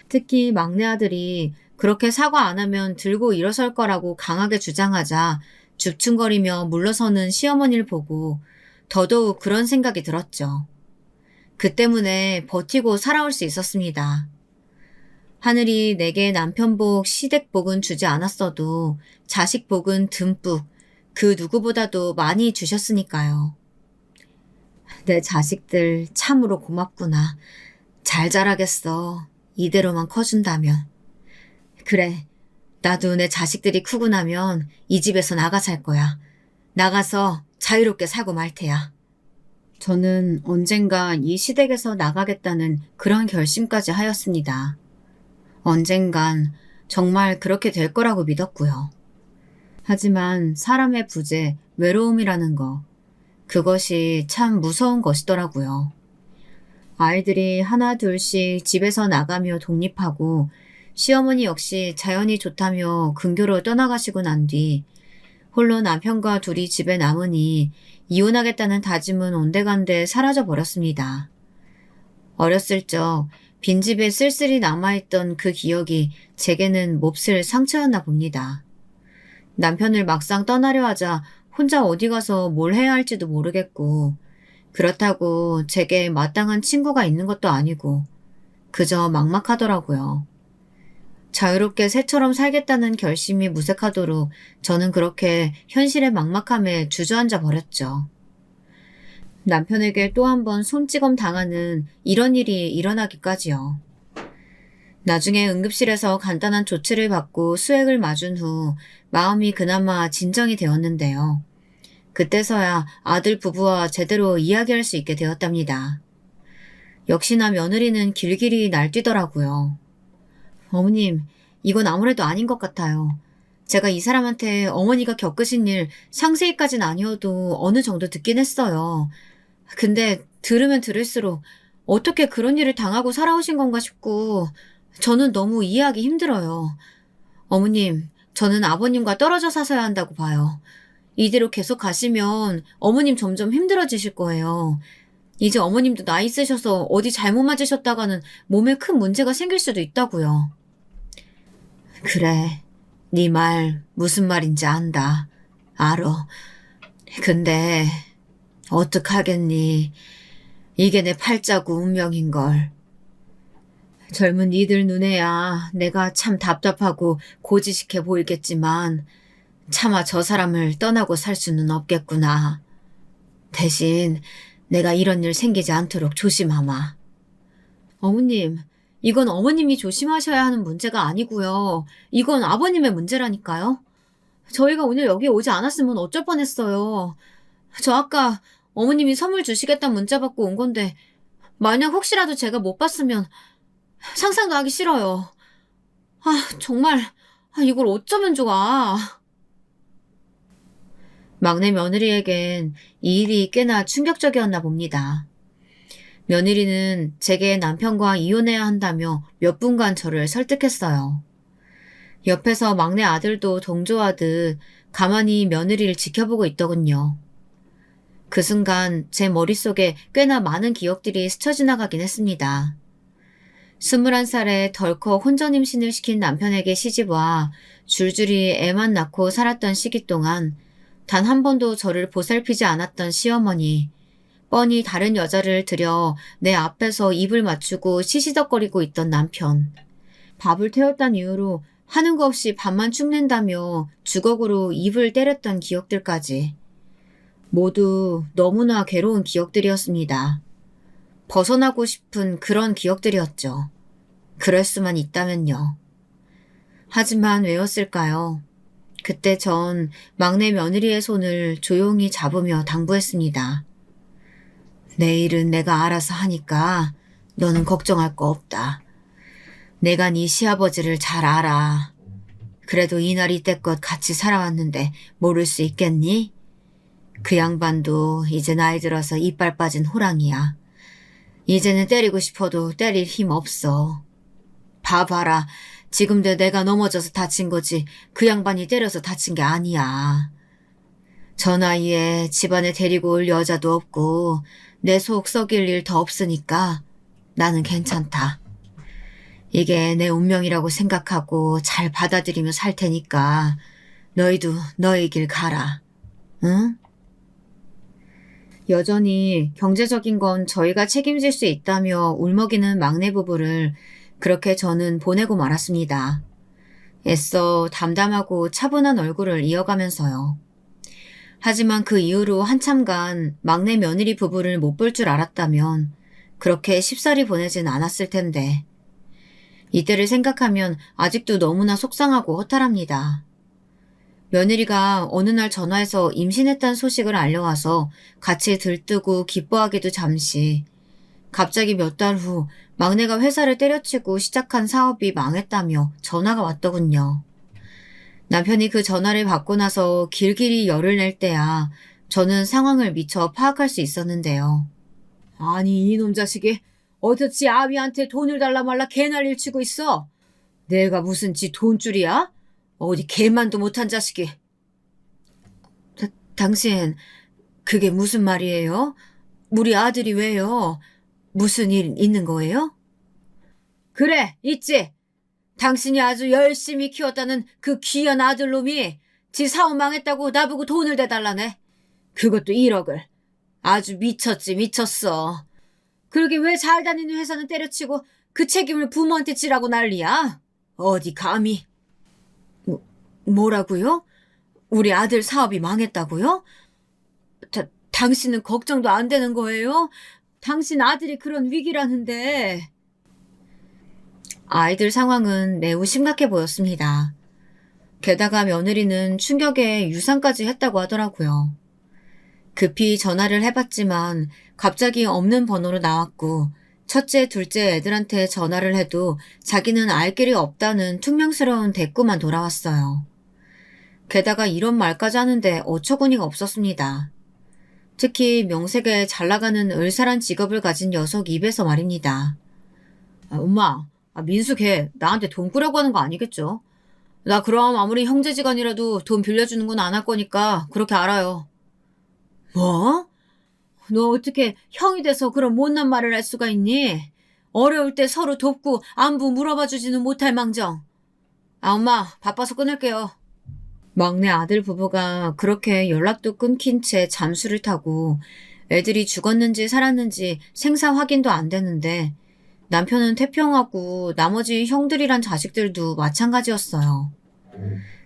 특히 막내 아들이 그렇게 사과 안 하면 들고 일어설 거라고 강하게 주장하자 줍충거리며 물러서는 시어머니를 보고 더더욱 그런 생각이 들었죠. 그 때문에 버티고 살아올 수 있었습니다. 하늘이 내게 남편복, 시댁복은 주지 않았어도 자식복은 듬뿍 그 누구보다도 많이 주셨으니까요. 내 자식들 참으로 고맙구나. 잘 자라겠어. 이대로만 커준다면. 그래, 나도 내 자식들이 크고 나면 이 집에서 나가 살 거야. 나가서 자유롭게 살고 말 테야. 저는 언젠가 이 시댁에서 나가겠다는 그런 결심까지 하였습니다. 언젠간 정말 그렇게 될 거라고 믿었고요. 하지만 사람의 부재, 외로움이라는 거, 그것이 참 무서운 것이더라고요. 아이들이 하나 둘씩 집에서 나가며 독립하고 시어머니 역시 자연이 좋다며 근교로 떠나가시고 난 뒤 홀로 남편과 둘이 집에 남으니 이혼하겠다는 다짐은 온데간데 사라져 버렸습니다. 어렸을 적 빈집에 쓸쓸히 남아있던 그 기억이 제게는 몹쓸 상처였나 봅니다. 남편을 막상 떠나려 하자 혼자 어디 가서 뭘 해야 할지도 모르겠고 그렇다고 제게 마땅한 친구가 있는 것도 아니고 그저 막막하더라고요. 자유롭게 새처럼 살겠다는 결심이 무색하도록 저는 그렇게 현실의 막막함에 주저앉아 버렸죠. 남편에게 또 한 번 손찌검 당하는 이런 일이 일어나기까지요. 나중에 응급실에서 간단한 조치를 받고 수액을 맞은 후 마음이 그나마 진정이 되었는데요. 그때서야 아들 부부와 제대로 이야기할 수 있게 되었답니다. 역시나 며느리는 길길이 날뛰더라고요. 어머님, 이건 아무래도 아닌 것 같아요. 제가 이 사람한테 어머니가 겪으신 일 상세히까진 아니어도 어느 정도 듣긴 했어요. 근데 들으면 들을수록 어떻게 그런 일을 당하고 살아오신 건가 싶고 저는 너무 이해하기 힘들어요. 어머님, 저는 아버님과 떨어져 사셔야 한다고 봐요. 이대로 계속 가시면 어머님 점점 힘들어지실 거예요. 이제 어머님도 나이 있으셔서 어디 잘못 맞으셨다가는 몸에 큰 문제가 생길 수도 있다고요. 그래, 네 말 무슨 말인지 안다. 알어. 근데 어떡하겠니. 이게 내 팔자고 운명인걸. 젊은 니들 눈에야 내가 참 답답하고 고지식해 보이겠지만 차마 저 사람을 떠나고 살 수는 없겠구나. 대신 내가 이런 일 생기지 않도록 조심하마. 어머님, 이건 어머님이 조심하셔야 하는 문제가 아니고요. 이건 아버님의 문제라니까요. 저희가 오늘 여기 오지 않았으면 어쩔 뻔했어요. 저 아까 어머님이 선물 주시겠다는 문자 받고 온 건데 만약 혹시라도 제가 못 봤으면 상상도 하기 싫어요. 정말 이걸 어쩌면 좋아. 막내 며느리에겐 이 일이 꽤나 충격적이었나 봅니다. 며느리는 제게 남편과 이혼해야 한다며 몇 분간 저를 설득했어요. 옆에서 막내 아들도 동조하듯 가만히 며느리를 지켜보고 있더군요. 그 순간 제 머릿속에 꽤나 많은 기억들이 스쳐 지나가긴 했습니다. 21살에 덜컥 혼전 임신을 시킨 남편에게 시집와 줄줄이 애만 낳고 살았던 시기 동안 단 한 번도 저를 보살피지 않았던 시어머니, 뻔히 다른 여자를 들여 내 앞에서 입을 맞추고 시시덕거리고 있던 남편, 밥을 태웠단 이유로 하는 거 없이 밥만 축낸다며 주걱으로 입을 때렸던 기억들까지 모두 너무나 괴로운 기억들이었습니다. 벗어나고 싶은 그런 기억들이었죠. 그럴 수만 있다면요. 하지만 왜였을까요? 그때 전 막내 며느리의 손을 조용히 잡으며 당부했습니다. 내일은 내가 알아서 하니까 너는 걱정할 거 없다. 내가 네 시아버지를 잘 알아. 그래도 이날 이때껏 같이 살아왔는데 모를 수 있겠니? 그 양반도 이제 나이 들어서 이빨 빠진 호랑이야. 이제는 때리고 싶어도 때릴 힘 없어. 봐봐라. 지금도 내가 넘어져서 다친 거지 그 양반이 때려서 다친 게 아니야. 저 나이에 집안에 데리고 올 여자도 없고 내 속 썩일 일 더 없으니까 나는 괜찮다. 이게 내 운명이라고 생각하고 잘 받아들이며 살 테니까 너희도 너희 길 가라. 응? 여전히 경제적인 건 저희가 책임질 수 있다며 울먹이는 막내 부부를 그렇게 저는 보내고 말았습니다. 애써 담담하고 차분한 얼굴을 이어가면서요. 하지만 그 이후로 한참간 막내 며느리 부부를 못 볼 줄 알았다면 그렇게 쉽사리 보내진 않았을 텐데 이때를 생각하면 아직도 너무나 속상하고 허탈합니다. 며느리가 어느 날 전화해서 임신했다는 소식을 알려와서 같이 들뜨고 기뻐하기도 잠시 갑자기 몇 달 후 막내가 회사를 때려치고 시작한 사업이 망했다며 전화가 왔더군요. 남편이 그 전화를 받고 나서 길길이 열을 낼 때야 저는 상황을 미처 파악할 수 있었는데요. 아니 이놈 자식이 어떻지 아비한테 돈을 달라 말라 개난리를 치고 있어. 내가 무슨 지 돈줄이야? 어디 개만도 못한 자식이. 당신 그게 무슨 말이에요? 우리 아들이 왜요? 무슨 일 있는 거예요? 그래 있지. 당신이 아주 열심히 키웠다는 그 귀한 아들놈이 지 사업 망했다고 나보고 돈을 대달라네. 그것도 1억을. 아주 미쳤지 미쳤어. 그러게 왜 잘 다니는 회사는 때려치고 그 책임을 부모한테 지라고 난리야? 어디 감히. 뭐라고요? 우리 아들 사업이 망했다고요? 당신은 걱정도 안 되는 거예요? 당신 아들이 그런 위기라는데. 아이들 상황은 매우 심각해 보였습니다. 게다가 며느리는 충격에 유산까지 했다고 하더라고요. 급히 전화를 해봤지만 갑자기 없는 번호로 나왔고 첫째, 둘째 애들한테 전화를 해도 자기는 알 길이 없다는 퉁명스러운 대꾸만 돌아왔어요. 게다가 이런 말까지 하는데 어처구니가 없었습니다. 특히 명색에 잘 나가는 을사란 직업을 가진 녀석 입에서 말입니다. 엄마, 민수 걔 나한테 돈 꾸려고 하는 거 아니겠죠? 나 그럼 아무리 형제지간이라도 돈 빌려주는 건 안 할 거니까 그렇게 알아요. 뭐? 너 어떻게 형이 돼서 그런 못난 말을 할 수가 있니? 어려울 때 서로 돕고 안부 물어봐 주지는 못할 망정. 엄마 바빠서 끊을게요. 막내 아들 부부가 그렇게 연락도 끊긴 채 잠수를 타고 애들이 죽었는지 살았는지 생사 확인도 안 되는데 남편은 태평하고 나머지 형들이란 자식들도 마찬가지였어요.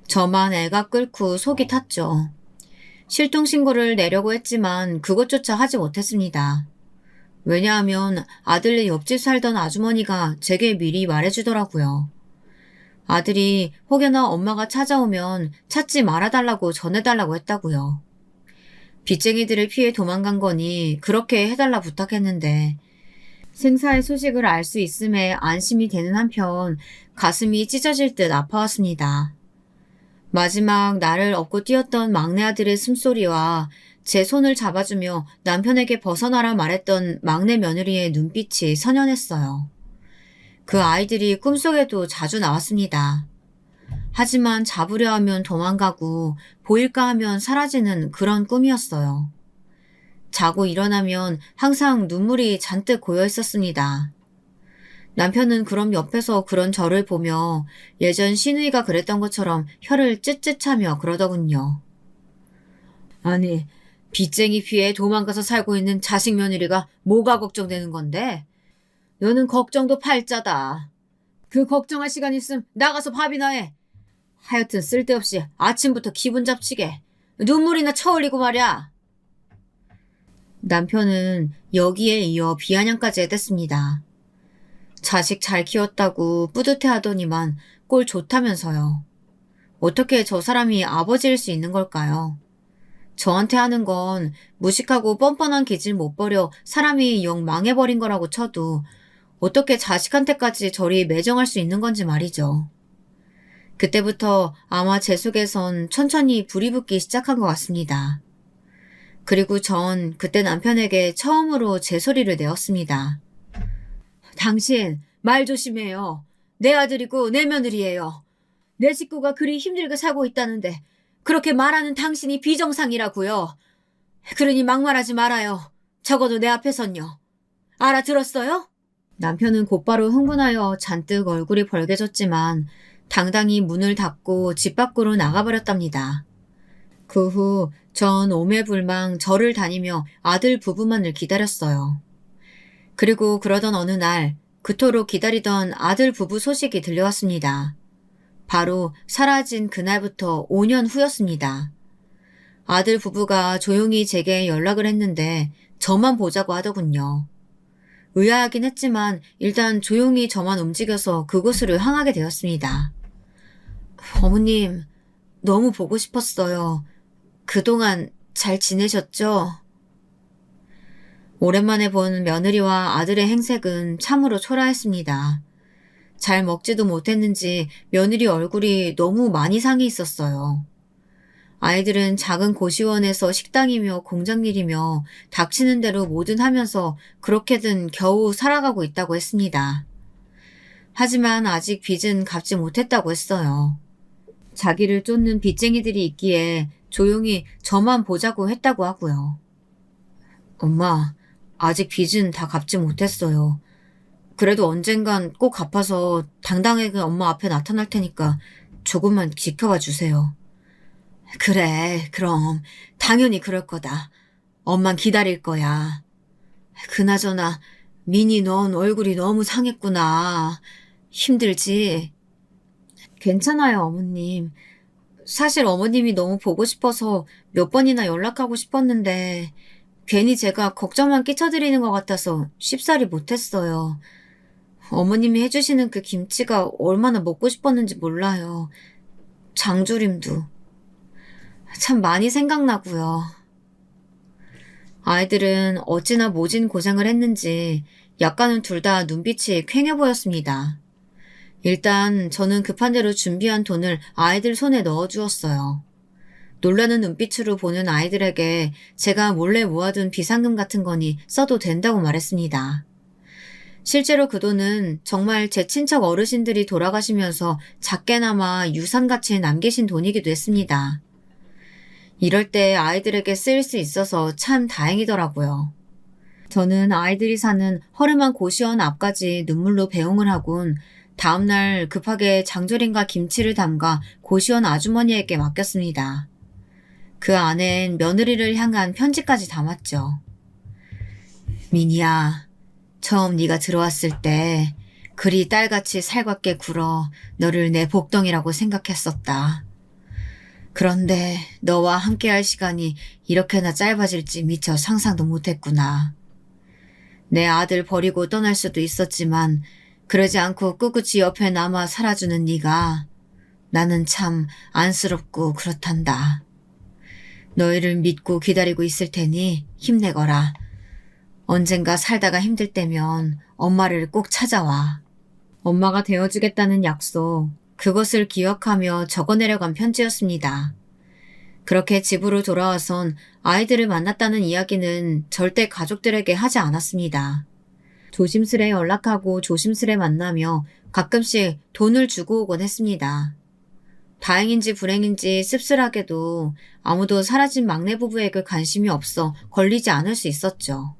저만 애가 끓고 속이 탔죠. 실종신고를 내려고 했지만 그것조차 하지 못했습니다. 왜냐하면 아들네 옆집 살던 아주머니가 제게 미리 말해주더라고요. 아들이 혹여나 엄마가 찾아오면 찾지 말아달라고 전해달라고 했다고요. 빚쟁이들을 피해 도망간 거니 그렇게 해달라 부탁했는데 생사의 소식을 알 수 있음에 안심이 되는 한편 가슴이 찢어질 듯 아파왔습니다. 마지막 나를 업고 뛰었던 막내 아들의 숨소리와 제 손을 잡아주며 남편에게 벗어나라 말했던 막내 며느리의 눈빛이 선연했어요. 그 아이들이 꿈속에도 자주 나왔습니다. 하지만 잡으려 하면 도망가고 보일까 하면 사라지는 그런 꿈이었어요. 자고 일어나면 항상 눈물이 잔뜩 고여 있었습니다. 남편은 그럼 옆에서 그런 저를 보며 예전 시누이가 그랬던 것처럼 혀를 쯧쯧하며 그러더군요. 아니, 빚쟁이 피해 도망가서 살고 있는 자식 며느리가 뭐가 걱정되는 건데? 너는 걱정도 팔자다. 그 걱정할 시간 있음 나가서 밥이나 해. 하여튼 쓸데없이 아침부터 기분 잡치게. 눈물이나 쳐흘리고 말이야. 남편은 여기에 이어 비아냥까지 해댔습니다. 자식 잘 키웠다고 뿌듯해하더니만 꼴 좋다면서요. 어떻게 저 사람이 아버지일 수 있는 걸까요? 저한테 하는 건 무식하고 뻔뻔한 기질 못 버려 사람이 영 망해버린 거라고 쳐도 어떻게 자식한테까지 저리 매정할 수 있는 건지 말이죠. 그때부터 아마 제 속에선 천천히 불이 붙기 시작한 것 같습니다. 그리고 전 그때 남편에게 처음으로 제 소리를 내었습니다. 당신 말 조심해요. 내 아들이고 내 며느리예요. 내 식구가 그리 힘들게 살고 있다는데 그렇게 말하는 당신이 비정상이라고요. 그러니 막말하지 말아요. 적어도 내 앞에선요. 알아들었어요? 남편은 곧바로 흥분하여 잔뜩 얼굴이 벌개졌지만 당당히 문을 닫고 집 밖으로 나가버렸답니다. 그 후 전 오매불망 절을 다니며 아들 부부만을 기다렸어요. 그리고 그러던 어느 날 그토록 기다리던 아들 부부 소식이 들려왔습니다. 바로 사라진 그날부터 5년 후였습니다. 아들 부부가 조용히 제게 연락을 했는데 저만 보자고 하더군요. 의아하긴 했지만 일단 조용히 저만 움직여서 그곳으로 향하게 되었습니다. 어머님, 너무 보고 싶었어요. 그동안 잘 지내셨죠? 오랜만에 본 며느리와 아들의 행색은 참으로 초라했습니다. 잘 먹지도 못했는지 며느리 얼굴이 너무 많이 상해 있었어요. 아이들은 작은 고시원에서 식당이며 공장일이며 닥치는 대로 뭐든 하면서 그렇게든 겨우 살아가고 있다고 했습니다. 하지만 아직 빚은 갚지 못했다고 했어요. 자기를 쫓는 빚쟁이들이 있기에 조용히 저만 보자고 했다고 하고요. 엄마, 아직 빚은 다 갚지 못했어요. 그래도 언젠간 꼭 갚아서 당당하게 엄마 앞에 나타날 테니까 조금만 지켜봐 주세요. 그래, 그럼 당연히 그럴 거다. 엄만 기다릴 거야. 그나저나 미니 넌 얼굴이 너무 상했구나. 힘들지? 괜찮아요, 어머님. 사실 어머님이 너무 보고 싶어서 몇 번이나 연락하고 싶었는데 괜히 제가 걱정만 끼쳐드리는 것 같아서 쉽사리 못했어요. 어머님이 해주시는 그 김치가 얼마나 먹고 싶었는지 몰라요. 장조림도. 참 많이 생각나고요. 아이들은 어찌나 모진 고생을 했는지 약간은 둘 다 눈빛이 퀭해 보였습니다. 일단 저는 급한 대로 준비한 돈을 아이들 손에 넣어주었어요. 놀라는 눈빛으로 보는 아이들에게 제가 몰래 모아둔 비상금 같은 거니 써도 된다고 말했습니다. 실제로 그 돈은 정말 제 친척 어르신들이 돌아가시면서 작게나마 유산같이 남기신 돈이기도 했습니다. 이럴 때 아이들에게 쓰일 수 있어서 참 다행이더라고요. 저는 아이들이 사는 허름한 고시원 앞까지 눈물로 배웅을 하곤 다음날 급하게 장조림과 김치를 담가 고시원 아주머니에게 맡겼습니다. 그 안엔 며느리를 향한 편지까지 담았죠. 미니야, 처음 네가 들어왔을 때 그리 딸같이 살갑게 굴어 너를 내 복덩이라고 생각했었다. 그런데 너와 함께할 시간이 이렇게나 짧아질지 미처 상상도 못했구나. 내 아들 버리고 떠날 수도 있었지만 그러지 않고 꿋꿋이 옆에 남아 살아주는 네가 나는 참 안쓰럽고 그렇단다. 너희를 믿고 기다리고 있을 테니 힘내거라. 언젠가 살다가 힘들 때면 엄마를 꼭 찾아와. 엄마가 되어주겠다는 약속, 그것을 기억하며 적어내려간 편지였습니다. 그렇게 집으로 돌아와선 아이들을 만났다는 이야기는 절대 가족들에게 하지 않았습니다. 조심스레 연락하고 조심스레 만나며 가끔씩 돈을 주고 오곤 했습니다. 다행인지 불행인지 씁쓸하게도 아무도 사라진 막내 부부에게 관심이 없어 걸리지 않을 수 있었죠.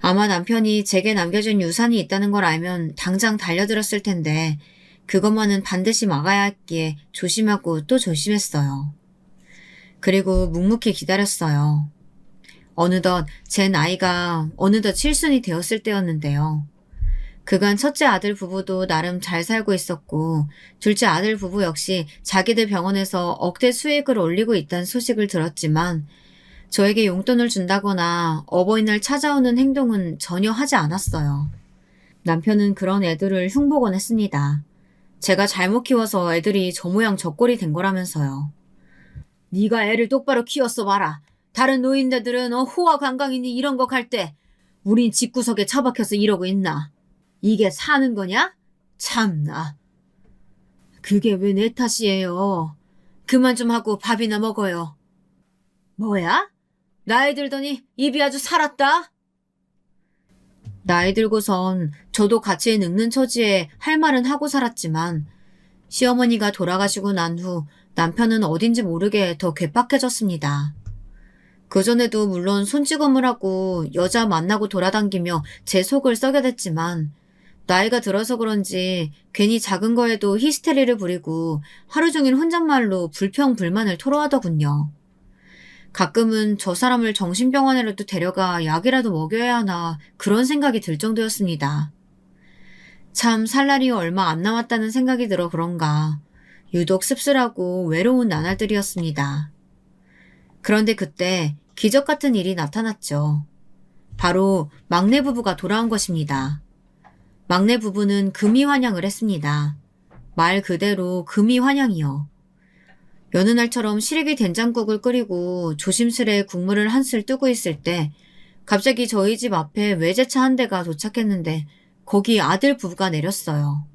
아마 남편이 제게 남겨준 유산이 있다는 걸 알면 당장 달려들었을 텐데 그것만은 반드시 막아야 했기에 조심하고 또 조심했어요. 그리고 묵묵히 기다렸어요. 어느덧 제 나이가 어느덧 칠순이 되었을 때였는데요. 그간 첫째 아들 부부도 나름 잘 살고 있었고 둘째 아들 부부 역시 자기들 병원에서 억대 수익을 올리고 있다는 소식을 들었지만 저에게 용돈을 준다거나 어버이날 찾아오는 행동은 전혀 하지 않았어요. 남편은 그런 애들을 흉보곤 했습니다. 제가 잘못 키워서 애들이 저 모양 저 꼴이 된 거라면서요. 네가 애를 똑바로 키웠어 봐라. 다른 노인네들은 호화 관광이니 이런 거 갈 때 우린 집구석에 처박혀서 이러고 있나. 이게 사는 거냐? 참나. 그게 왜 내 탓이에요. 그만 좀 하고 밥이나 먹어요. 뭐야? 나이 들더니 입이 아주 살았다? 나이 들고선 저도 같이 늙는 처지에 할 말은 하고 살았지만 시어머니가 돌아가시고 난 후 남편은 어딘지 모르게 더 괴팍해졌습니다. 그전에도 물론 손찌검을 하고 여자 만나고 돌아다니며 제 속을 썩여댔지만 나이가 들어서 그런지 괜히 작은 거에도 히스테리를 부리고 하루 종일 혼잣말로 불평불만을 토로하더군요. 가끔은 저 사람을 정신병원에라도 데려가 약이라도 먹여야 하나 그런 생각이 들 정도였습니다. 참 살 날이 얼마 안 남았다는 생각이 들어 그런가 유독 씁쓸하고 외로운 나날들이었습니다. 그런데 그때 기적 같은 일이 나타났죠. 바로 막내 부부가 돌아온 것입니다. 막내 부부는 금이환영을 했습니다. 말 그대로 금이환영이요. 여느 날처럼 시래기 된장국을 끓이고 조심스레 국물을 한술 뜨고 있을 때 갑자기 저희 집 앞에 외제차 한 대가 도착했는데 거기 아들 부부가 내렸어요.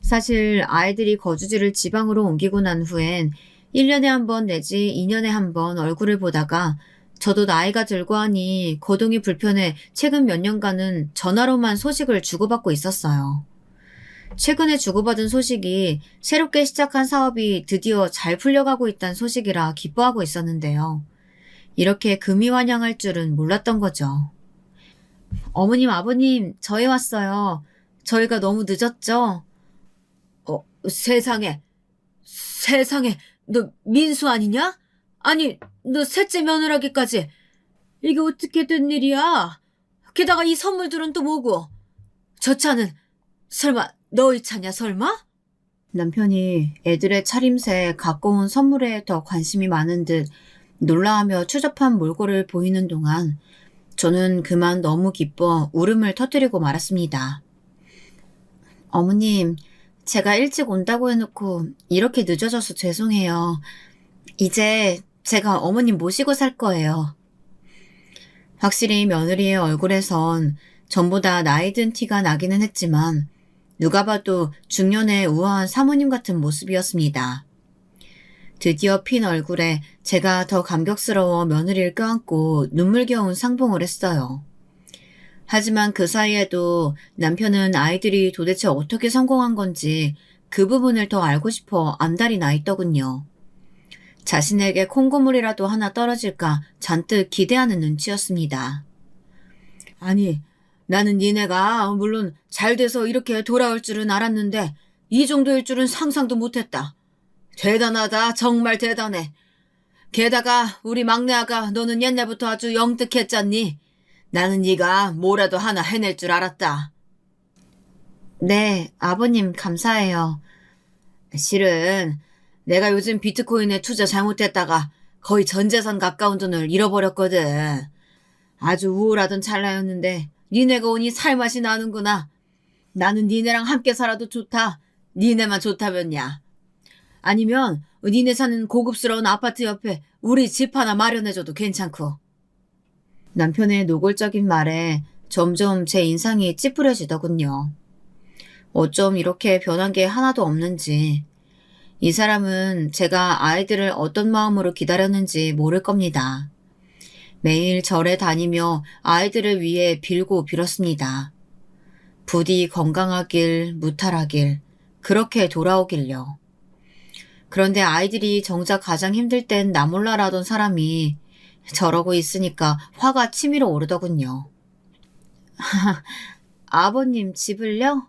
사실 아이들이 거주지를 지방으로 옮기고 난 후엔 1년에 한 번 내지 2년에 한 번 얼굴을 보다가 저도 나이가 들고 하니 거동이 불편해 최근 몇 년간은 전화로만 소식을 주고받고 있었어요. 최근에 주고받은 소식이 새롭게 시작한 사업이 드디어 잘 풀려가고 있다는 소식이라 기뻐하고 있었는데요. 이렇게 금이환영할 줄은 몰랐던 거죠. 어머님, 아버님, 저희 왔어요. 저희가 너무 늦었죠? 세상에, 너 민수 아니냐? 아니, 너 셋째 며느라기까지. 이게 어떻게 된 일이야? 게다가 이 선물들은 또 뭐고? 저 차는 설마 너희 차냐 설마? 남편이 애들의 차림새 갖고 온 선물에 더 관심이 많은 듯 놀라하며 추접한 몰골을 보이는 동안 저는 그만 너무 기뻐 울음을 터뜨리고 말았습니다. 어머님, 제가 일찍 온다고 해놓고 이렇게 늦어져서 죄송해요. 이제 제가 어머님 모시고 살 거예요. 확실히 며느리의 얼굴에선 전보다 나이 든 티가 나기는 했지만 누가 봐도 중년의 우아한 사모님 같은 모습이었습니다. 드디어 핀 얼굴에 제가 더 감격스러워 며느리를 껴안고 눈물겨운 상봉을 했어요. 하지만 그 사이에도 남편은 아이들이 도대체 어떻게 성공한 건지 그 부분을 더 알고 싶어 안달이 나 있더군요. 자신에게 콩고물이라도 하나 떨어질까 잔뜩 기대하는 눈치였습니다. 아니, 나는 니네가 물론 잘 돼서 이렇게 돌아올 줄은 알았는데 이 정도일 줄은 상상도 못했다. 대단하다. 정말 대단해. 게다가 우리 막내 아가 너는 옛날부터 아주 영특했잖니. 나는 네가 뭐라도 하나 해낼 줄 알았다. 네, 아버님 감사해요. 실은 내가 요즘 비트코인에 투자 잘못했다가 거의 전 재산 가까운 돈을 잃어버렸거든. 아주 우울하던 찰나였는데 니네가 오니 살맛이 나는구나. 나는 니네랑 함께 살아도 좋다. 니네만 좋다면야. 아니면 니네 사는 고급스러운 아파트 옆에 우리 집 하나 마련해줘도 괜찮고. 남편의 노골적인 말에 점점 제 인상이 찌푸려지더군요. 어쩜 이렇게 변한 게 하나도 없는지. 이 사람은 제가 아이들을 어떤 마음으로 기다렸는지 모를 겁니다. 매일 절에 다니며 아이들을 위해 빌고 빌었습니다. 부디 건강하길, 무탈하길, 그렇게 돌아오길요. 그런데 아이들이 정작 가장 힘들 땐 나 몰라라던 사람이 저러고 있으니까 화가 치밀어 오르더군요. 아버님 집을요?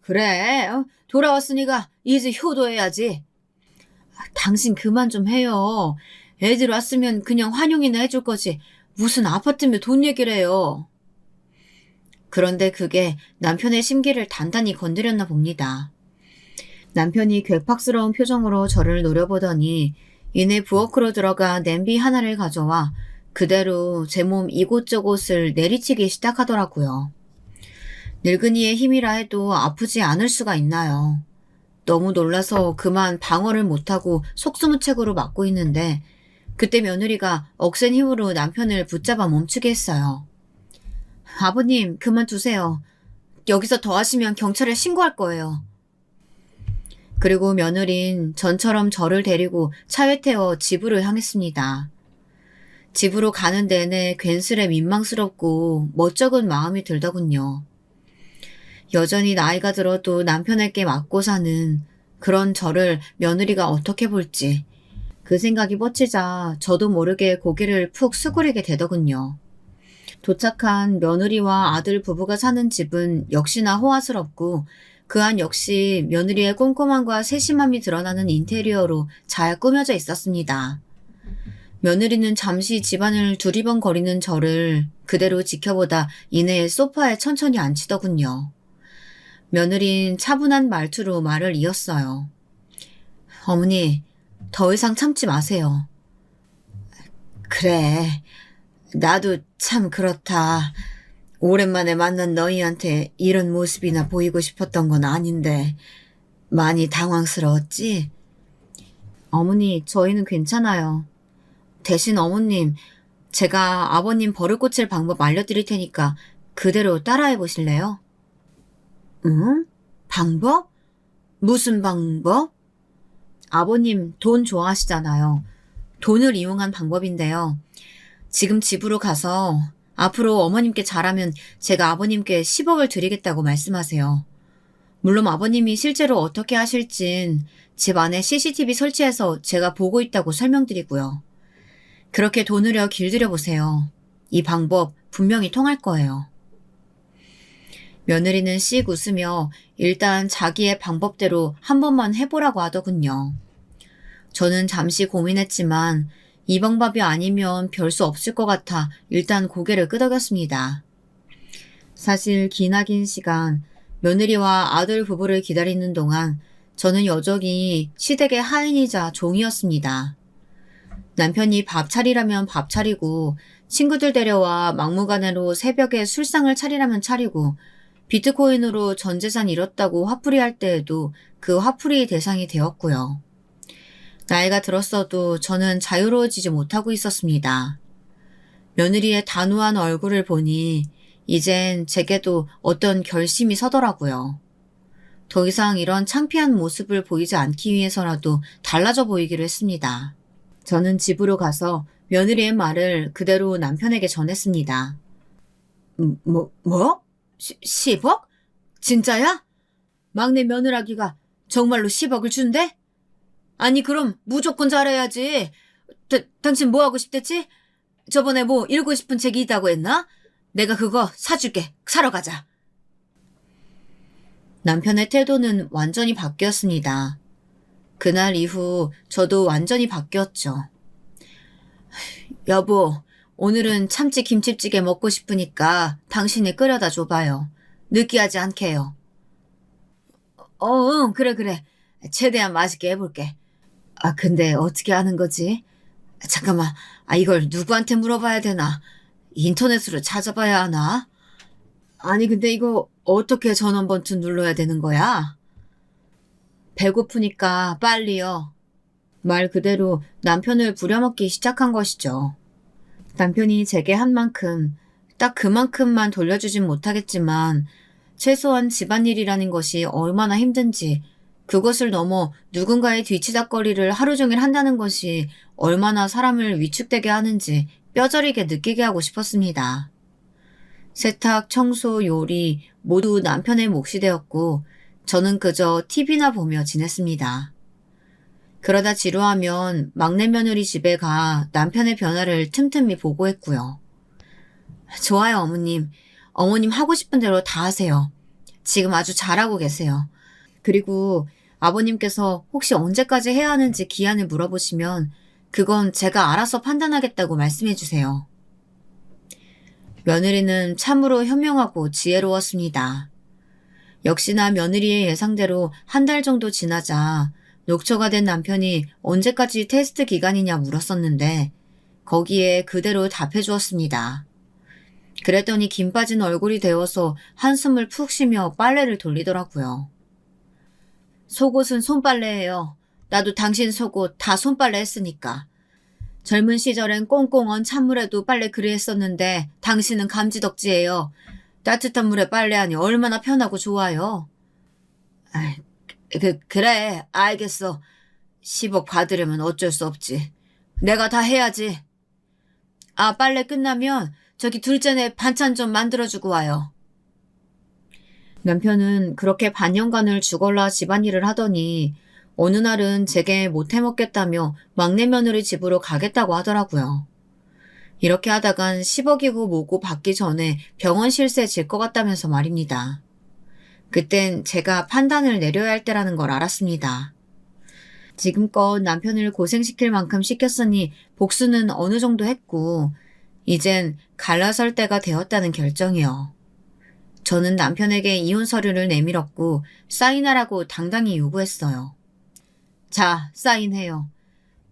그래, 돌아왔으니까 이제 효도해야지. 당신 그만 좀 해요. 애들 왔으면 그냥 환영이나 해줄 거지. 무슨 아파트며 돈 얘기를 해요. 그런데 그게 남편의 심기를 단단히 건드렸나 봅니다. 남편이 괴팍스러운 표정으로 저를 노려보더니 이내 부엌으로 들어가 냄비 하나를 가져와 그대로 제 몸 이곳저곳을 내리치기 시작하더라고요. 늙은이의 힘이라 해도 아프지 않을 수가 있나요? 너무 놀라서 그만 방어를 못하고 속수무책으로 맞고 있는데 그때 며느리가 억센 힘으로 남편을 붙잡아 멈추게 했어요. 아버님, 그만 두세요. 여기서 더 하시면 경찰에 신고할 거예요. 그리고 며느린 전처럼 저를 데리고 차에 태워 집으로 향했습니다. 집으로 가는 내내 괜스레 민망스럽고 멋쩍은 마음이 들더군요. 여전히 나이가 들어도 남편에게 맞고 사는 그런 저를 며느리가 어떻게 볼지 그 생각이 뻗치자 저도 모르게 고개를 푹 수그리게 되더군요. 도착한 며느리와 아들 부부가 사는 집은 역시나 호화스럽고 그 안 역시 며느리의 꼼꼼함과 세심함이 드러나는 인테리어로 잘 꾸며져 있었습니다. 며느리는 잠시 집안을 두리번거리는 저를 그대로 지켜보다 이내에 소파에 천천히 앉히더군요. 며느린 차분한 말투로 말을 이었어요. 어머니, 더 이상 참지 마세요. 그래, 나도 참 그렇다. 오랜만에 만난 너희한테 이런 모습이나 보이고 싶었던 건 아닌데 많이 당황스러웠지? 어머니, 저희는 괜찮아요. 대신 어머님, 제가 아버님 버릇 고칠 방법 알려드릴 테니까 그대로 따라해 보실래요? 응? 방법? 무슨 방법? 아버님 돈 좋아하시잖아요. 돈을 이용한 방법인데요. 지금 집으로 가서 앞으로 어머님께 잘하면 제가 아버님께 10억을 드리겠다고 말씀하세요. 물론 아버님이 실제로 어떻게 하실진 집 안에 CCTV 설치해서 제가 보고 있다고 설명드리고요. 그렇게 돈으려 길들여 보세요. 이 방법 분명히 통할 거예요. 며느리는 씩 웃으며 일단 자기의 방법대로 한 번만 해보라고 하더군요. 저는 잠시 고민했지만 이 방법이 아니면 별 수 없을 것 같아 일단 고개를 끄덕였습니다. 사실 기나긴 시간 며느리와 아들 부부를 기다리는 동안 저는 여전히 시댁의 하인이자 종이었습니다. 남편이 밥 차리라면 밥 차리고 친구들 데려와 막무가내로 새벽에 술상을 차리라면 차리고 비트코인으로 전 재산 잃었다고 화풀이할 때에도 그 화풀이 대상이 되었고요. 나이가 들었어도 저는 자유로워지지 못하고 있었습니다. 며느리의 단호한 얼굴을 보니 이젠 제게도 어떤 결심이 서더라고요. 더 이상 이런 창피한 모습을 보이지 않기 위해서라도 달라져 보이기로 했습니다. 저는 집으로 가서 며느리의 말을 그대로 남편에게 전했습니다. 뭐? 10억? 진짜야? 막내 며느라기가 정말로 10억을 준대? 아니 그럼 무조건 잘해야지. 당신 뭐 하고 싶댔지? 저번에 뭐 읽고 싶은 책이 있다고 했나? 내가 그거 사줄게. 사러 가자. 남편의 태도는 완전히 바뀌었습니다. 그날 이후 저도 완전히 바뀌었죠. 여보, 오늘은 참치 김치찌개 먹고 싶으니까 당신이 끓여다 줘봐요. 느끼하지 않게요. 응, 그래. 최대한 맛있게 해볼게. 근데 어떻게 하는 거지? 잠깐만, 이걸 누구한테 물어봐야 되나? 인터넷으로 찾아봐야 하나? 아니, 근데 이거 어떻게 전원 버튼 눌러야 되는 거야? 배고프니까 빨리요. 말 그대로 남편을 부려먹기 시작한 것이죠. 남편이 제게 한 만큼, 딱 그만큼만 돌려주진 못하겠지만, 최소한 집안일이라는 것이 얼마나 힘든지, 그것을 넘어 누군가의 뒤치다꺼리를 하루 종일 한다는 것이 얼마나 사람을 위축되게 하는지 뼈저리게 느끼게 하고 싶었습니다. 세탁, 청소, 요리 모두 남편의 몫이 되었고 저는 그저 TV나 보며 지냈습니다. 그러다 지루하면 막내 며느리 집에 가 남편의 변화를 틈틈이 보고했고요. 좋아요, 어머님. 어머님 하고 싶은 대로 다 하세요. 지금 아주 잘하고 계세요. 그리고 아버님께서 혹시 언제까지 해야 하는지 기한을 물어보시면 그건 제가 알아서 판단하겠다고 말씀해 주세요. 며느리는 참으로 현명하고 지혜로웠습니다. 역시나 며느리의 예상대로 한 달 정도 지나자 녹초가 된 남편이 언제까지 테스트 기간이냐 물었었는데 거기에 그대로 답해 주었습니다. 그랬더니 김 빠진 얼굴이 되어서 한숨을 푹 쉬며 빨래를 돌리더라고요. 속옷은 손빨래예요. 나도 당신 속옷 다 손빨래 했으니까. 젊은 시절엔 꽁꽁 언 찬물에도 빨래 그리 했었는데 당신은 감지덕지예요. 따뜻한 물에 빨래하니 얼마나 편하고 좋아요. 아이, 그래, 알겠어. 10억 받으려면 어쩔 수 없지. 내가 다 해야지. 아, 빨래 끝나면 저기 둘째네 반찬 좀 만들어주고 와요. 남편은 그렇게 반년간을 죽을라 집안일을 하더니 어느 날은 제게 못해먹겠다며 막내 며느리 집으로 가겠다고 하더라고요. 이렇게 하다간 10억이고 뭐고 받기 전에 병원 실세 질 것 같다면서 말입니다. 그땐 제가 판단을 내려야 할 때라는 걸 알았습니다. 지금껏 남편을 고생시킬 만큼 시켰으니 복수는 어느 정도 했고 이젠 갈라설 때가 되었다는 결정이요. 저는 남편에게 이혼 서류를 내밀었고 사인하라고 당당히 요구했어요. 자, 사인해요.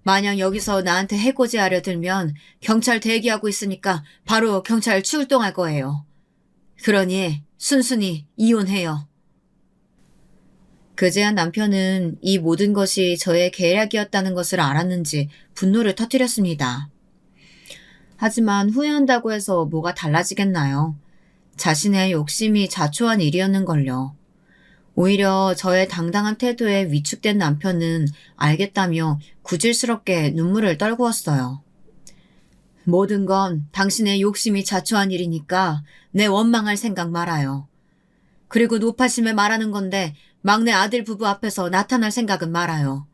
만약 여기서 나한테 해코지하려 들면 경찰 대기하고 있으니까 바로 경찰 출동할 거예요. 그러니 순순히 이혼해요. 그제야 남편은 이 모든 것이 저의 계략이었다는 것을 알았는지 분노를 터뜨렸습니다. 하지만 후회한다고 해서 뭐가 달라지겠나요? 자신의 욕심이 자초한 일이었는걸요. 오히려 저의 당당한 태도에 위축된 남편은 알겠다며 구질스럽게 눈물을 떨구었어요. 모든 건 당신의 욕심이 자초한 일이니까 내 원망할 생각 말아요. 그리고 노파심에 말하는 건데 막내 아들 부부 앞에서 나타날 생각은 말아요.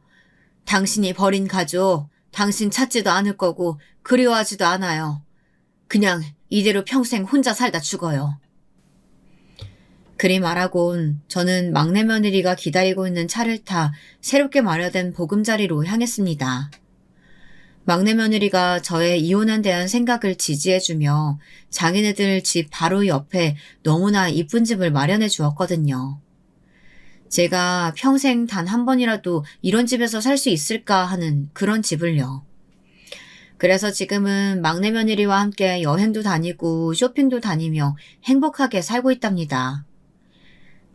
당신이 버린 가족, 당신 찾지도 않을 거고 그리워하지도 않아요. 그냥 이대로 평생 혼자 살다 죽어요. 그리 말하곤 저는 막내 며느리가 기다리고 있는 차를 타 새롭게 마련된 보금자리로 향했습니다. 막내 며느리가 저의 이혼에 대한 생각을 지지해주며 자기네들 집 바로 옆에 너무나 이쁜 집을 마련해 주었거든요. 제가 평생 단 한 번이라도 이런 집에서 살 수 있을까 하는 그런 집을요. 그래서 지금은 막내 며느리와 함께 여행도 다니고 쇼핑도 다니며 행복하게 살고 있답니다.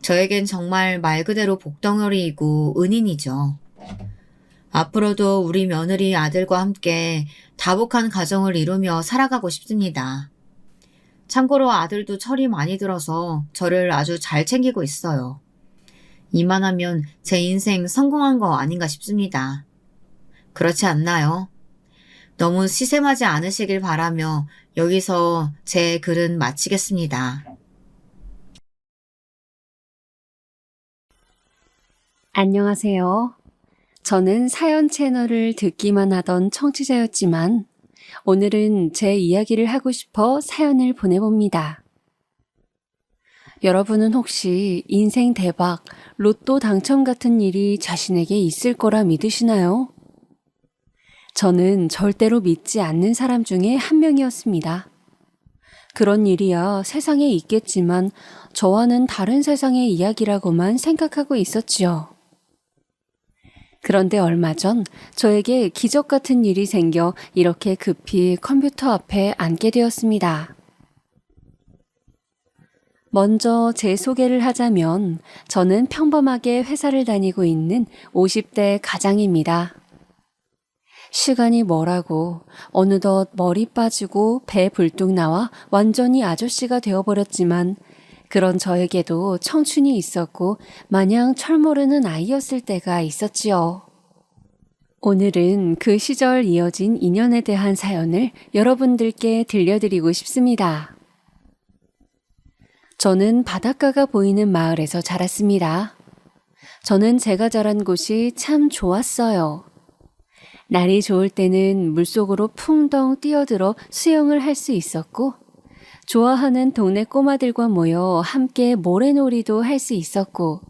저에겐 정말 말 그대로 복덩어리이고 은인이죠. 앞으로도 우리 며느리 아들과 함께 다복한 가정을 이루며 살아가고 싶습니다. 참고로 아들도 철이 많이 들어서 저를 아주 잘 챙기고 있어요. 이만하면 제 인생 성공한 거 아닌가 싶습니다. 그렇지 않나요? 너무 시샘하지 않으시길 바라며 여기서 제 글은 마치겠습니다. 안녕하세요. 저는 사연 채널을 듣기만 하던 청취자였지만 오늘은 제 이야기를 하고 싶어 사연을 보내봅니다. 여러분은 혹시 인생 대박, 로또 당첨 같은 일이 자신에게 있을 거라 믿으시나요? 저는 절대로 믿지 않는 사람 중에 한 명이었습니다. 그런 일이야 세상에 있겠지만 저와는 다른 세상의 이야기라고만 생각하고 있었지요. 그런데 얼마 전 저에게 기적 같은 일이 생겨 이렇게 급히 컴퓨터 앞에 앉게 되었습니다. 먼저 제 소개를 하자면 저는 평범하게 회사를 다니고 있는 50대 가장입니다. 시간이 뭐라고 어느덧 머리 빠지고 배 불뚝 나와 완전히 아저씨가 되어버렸지만 그런 저에게도 청춘이 있었고 마냥 철모르는 아이였을 때가 있었지요. 오늘은 그 시절 이어진 인연에 대한 사연을 여러분들께 들려드리고 싶습니다. 저는 바닷가가 보이는 마을에서 자랐습니다. 저는 제가 자란 곳이 참 좋았어요. 날이 좋을 때는 물속으로 풍덩 뛰어들어 수영을 할 수 있었고, 좋아하는 동네 꼬마들과 모여 함께 모래놀이도 할 수 있었고,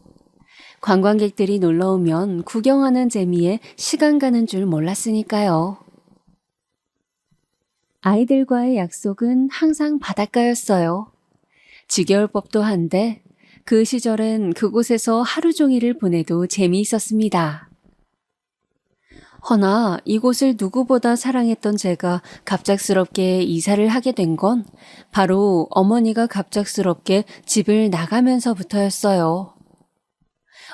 관광객들이 놀러 오면 구경하는 재미에 시간 가는 줄 몰랐으니까요. 아이들과의 약속은 항상 바닷가였어요. 지겨울 법도 한데 그 시절엔 그곳에서 하루 종일을 보내도 재미있었습니다. 허나 이곳을 누구보다 사랑했던 제가 갑작스럽게 이사를 하게 된 건 바로 어머니가 갑작스럽게 집을 나가면서부터였어요.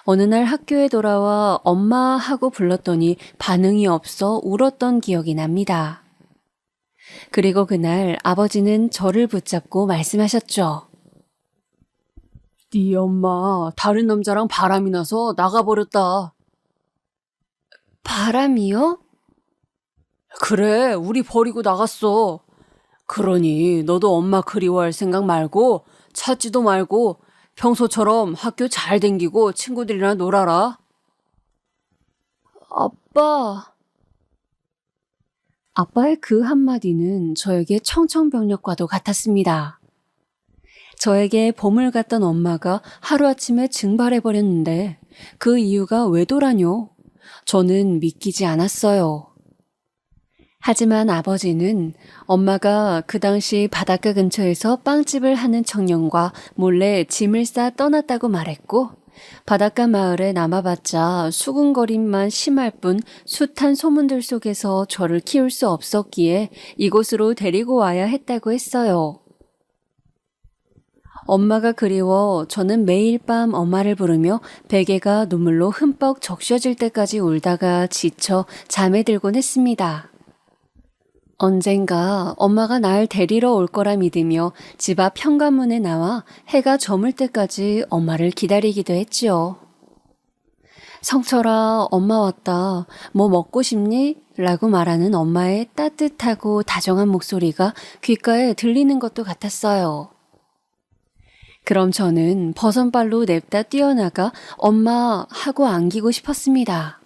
어느 날 학교에 돌아와 엄마 하고 불렀더니 반응이 없어 울었던 기억이 납니다. 그리고 그날 아버지는 저를 붙잡고 말씀하셨죠. 네 엄마 다른 남자랑 바람이 나서 나가버렸다. 바람이요? 그래, 우리 버리고 나갔어. 그러니 너도 엄마 그리워할 생각 말고 찾지도 말고 평소처럼 학교 잘 댕기고 친구들이랑 놀아라. 아빠. 아빠의 그 한마디는 저에게 청천벽력과도 같았습니다. 저에게 보물 같던 엄마가 하루아침에 증발해버렸는데 그 이유가 왜더라뇨? 저는 믿기지 않았어요. 하지만 아버지는 엄마가 그 당시 바닷가 근처에서 빵집을 하는 청년과 몰래 짐을 싸 떠났다고 말했고, 바닷가 마을에 남아봤자 수군거림만 심할 뿐 숱한 소문들 속에서 저를 키울 수 없었기에 이곳으로 데리고 와야 했다고 했어요. 엄마가 그리워 저는 매일 밤 엄마를 부르며 베개가 눈물로 흠뻑 적셔질 때까지 울다가 지쳐 잠에 들곤 했습니다. 언젠가 엄마가 날 데리러 올 거라 믿으며 집 앞 현관문에 나와 해가 저물 때까지 엄마를 기다리기도 했지요. 성철아, 엄마 왔다. 뭐 먹고 싶니? 라고 말하는 엄마의 따뜻하고 다정한 목소리가 귓가에 들리는 것도 같았어요. 그럼 저는 버선발로 냅다 뛰어나가 엄마 하고 안기고 싶었습니다.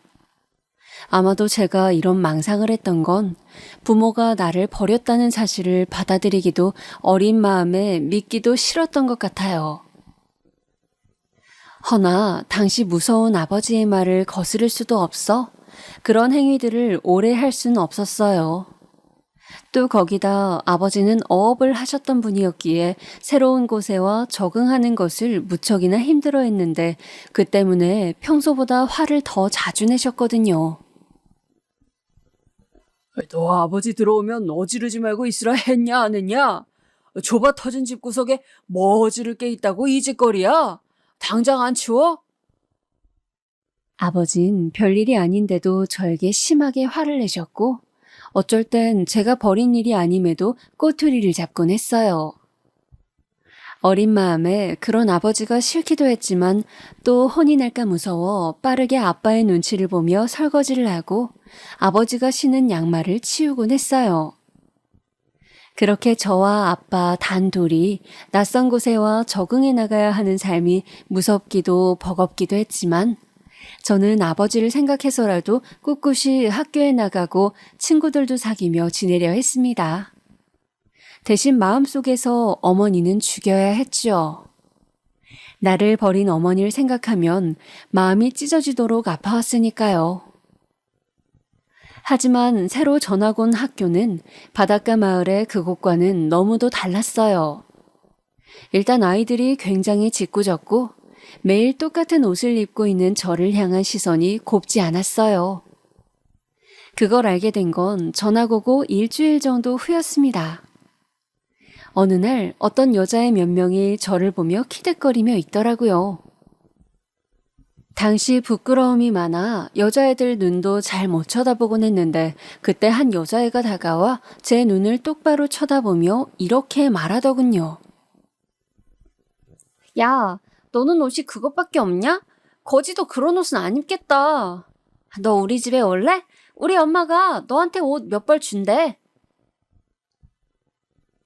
아마도 제가 이런 망상을 했던 건 부모가 나를 버렸다는 사실을 받아들이기도 어린 마음에 믿기도 싫었던 것 같아요. 허나 당시 무서운 아버지의 말을 거스를 수도 없어 그런 행위들을 오래 할 수는 없었어요. 또 거기다 아버지는 어업을 하셨던 분이었기에 새로운 곳에와 적응하는 것을 무척이나 힘들어했는데 그 때문에 평소보다 화를 더 자주 내셨거든요. 너 아버지 들어오면 어지르지 말고 있으라 했냐 안 했냐? 좁아 터진 집구석에 뭐 어지를 게 있다고 이 짓거리야? 당장 안 치워? 아버진 별일이 아닌데도 저에게 심하게 화를 내셨고 어쩔 땐 제가 벌인 일이 아님에도 꼬투리를 잡곤 했어요. 어린 마음에 그런 아버지가 싫기도 했지만 또 혼이 날까 무서워 빠르게 아빠의 눈치를 보며 설거지를 하고 아버지가 신은 양말을 치우곤 했어요. 그렇게 저와 아빠 단둘이 낯선 곳에 와 적응해 나가야 하는 삶이 무섭기도 버겁기도 했지만 저는 아버지를 생각해서라도 꿋꿋이 학교에 나가고 친구들도 사귀며 지내려 했습니다. 대신 마음속에서 어머니는 죽여야 했죠. 나를 버린 어머니를 생각하면 마음이 찢어지도록 아파왔으니까요. 하지만 새로 전학 온 학교는 바닷가 마을의 그곳과는 너무도 달랐어요. 일단 아이들이 굉장히 짓궂었고 매일 똑같은 옷을 입고 있는 저를 향한 시선이 곱지 않았어요. 그걸 알게 된 건 전학 오고 일주일 정도 후였습니다. 어느 날 어떤 여자의 몇 명이 저를 보며 키득거리며 있더라고요. 당시 부끄러움이 많아 여자애들 눈도 잘 못 쳐다보곤 했는데 그때 한 여자애가 다가와 제 눈을 똑바로 쳐다보며 이렇게 말하더군요. 야, 너는 옷이 그것밖에 없냐? 거지도 그런 옷은 안 입겠다. 너 우리 집에 올래? 우리 엄마가 너한테 옷 몇 벌 준대.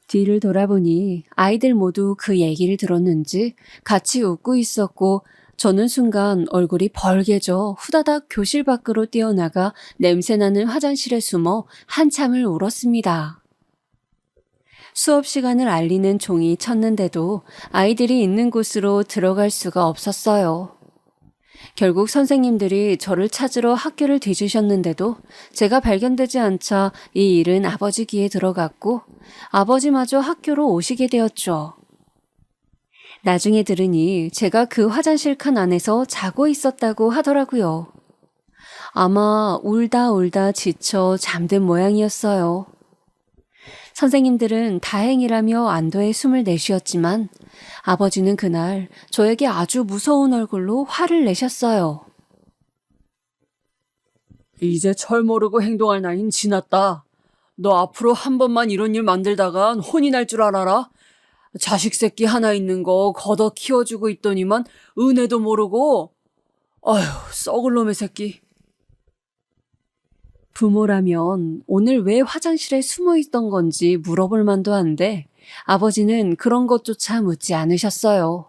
뒤를 돌아보니 아이들 모두 그 얘기를 들었는지 같이 웃고 있었고 저는 순간 얼굴이 벌개져 후다닥 교실 밖으로 뛰어나가 냄새나는 화장실에 숨어 한참을 울었습니다. 수업 시간을 알리는 종이 쳤는데도 아이들이 있는 곳으로 들어갈 수가 없었어요. 결국 선생님들이 저를 찾으러 학교를 뒤지셨는데도 제가 발견되지 않자 이 일은 아버지 귀에 들어갔고 아버지마저 학교로 오시게 되었죠. 나중에 들으니 제가 그 화장실 칸 안에서 자고 있었다고 하더라고요. 아마 울다 지쳐 잠든 모양이었어요. 선생님들은 다행이라며 안도의 숨을 내쉬었지만 아버지는 그날 저에게 아주 무서운 얼굴로 화를 내셨어요. 이제 철 모르고 행동할 나이는 지났다. 너 앞으로 한 번만 이런 일 만들다간 혼이 날 줄 알아라. 자식 새끼 하나 있는 거 걷어 키워주고 있더니만 은혜도 모르고. 아휴, 썩을 놈의 새끼. 부모라면 오늘 왜 화장실에 숨어 있던 건지 물어볼 만도 한데 아버지는 그런 것조차 묻지 않으셨어요.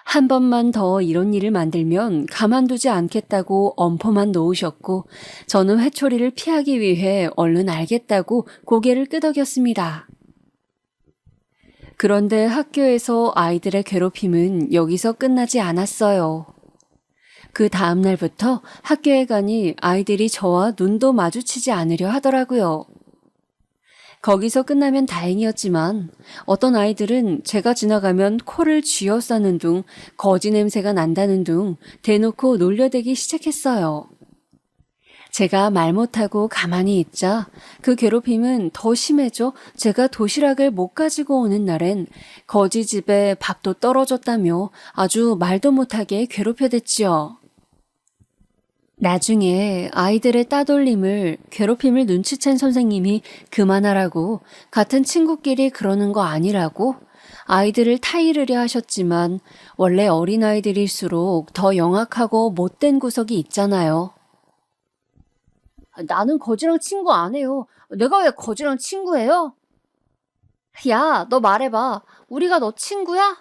한 번만 더 이런 일을 만들면 가만두지 않겠다고 엄포만 놓으셨고 저는 회초리를 피하기 위해 얼른 알겠다고 고개를 끄덕였습니다. 그런데 학교에서 아이들의 괴롭힘은 여기서 끝나지 않았어요. 그 다음 날부터 학교에 가니 아이들이 저와 눈도 마주치지 않으려 하더라고요. 거기서 끝나면 다행이었지만 어떤 아이들은 제가 지나가면 코를 쥐어싸는 둥 거지 냄새가 난다는 둥 대놓고 놀려대기 시작했어요. 제가 말 못하고 가만히 있자 그 괴롭힘은 더 심해져 제가 도시락을 못 가지고 오는 날엔 거지 집에 밥도 떨어졌다며 아주 말도 못하게 괴롭혀댔지요. 나중에 아이들의 따돌림을 괴롭힘을 눈치챈 선생님이 그만하라고 같은 친구끼리 그러는 거 아니라고 아이들을 타이르려 하셨지만 원래 어린아이들일수록 더 영악하고 못된 구석이 있잖아요. 나는 거지랑 친구 안 해요. 내가 왜 거지랑 친구예요? 야, 너 말해봐. 우리가 너 친구야?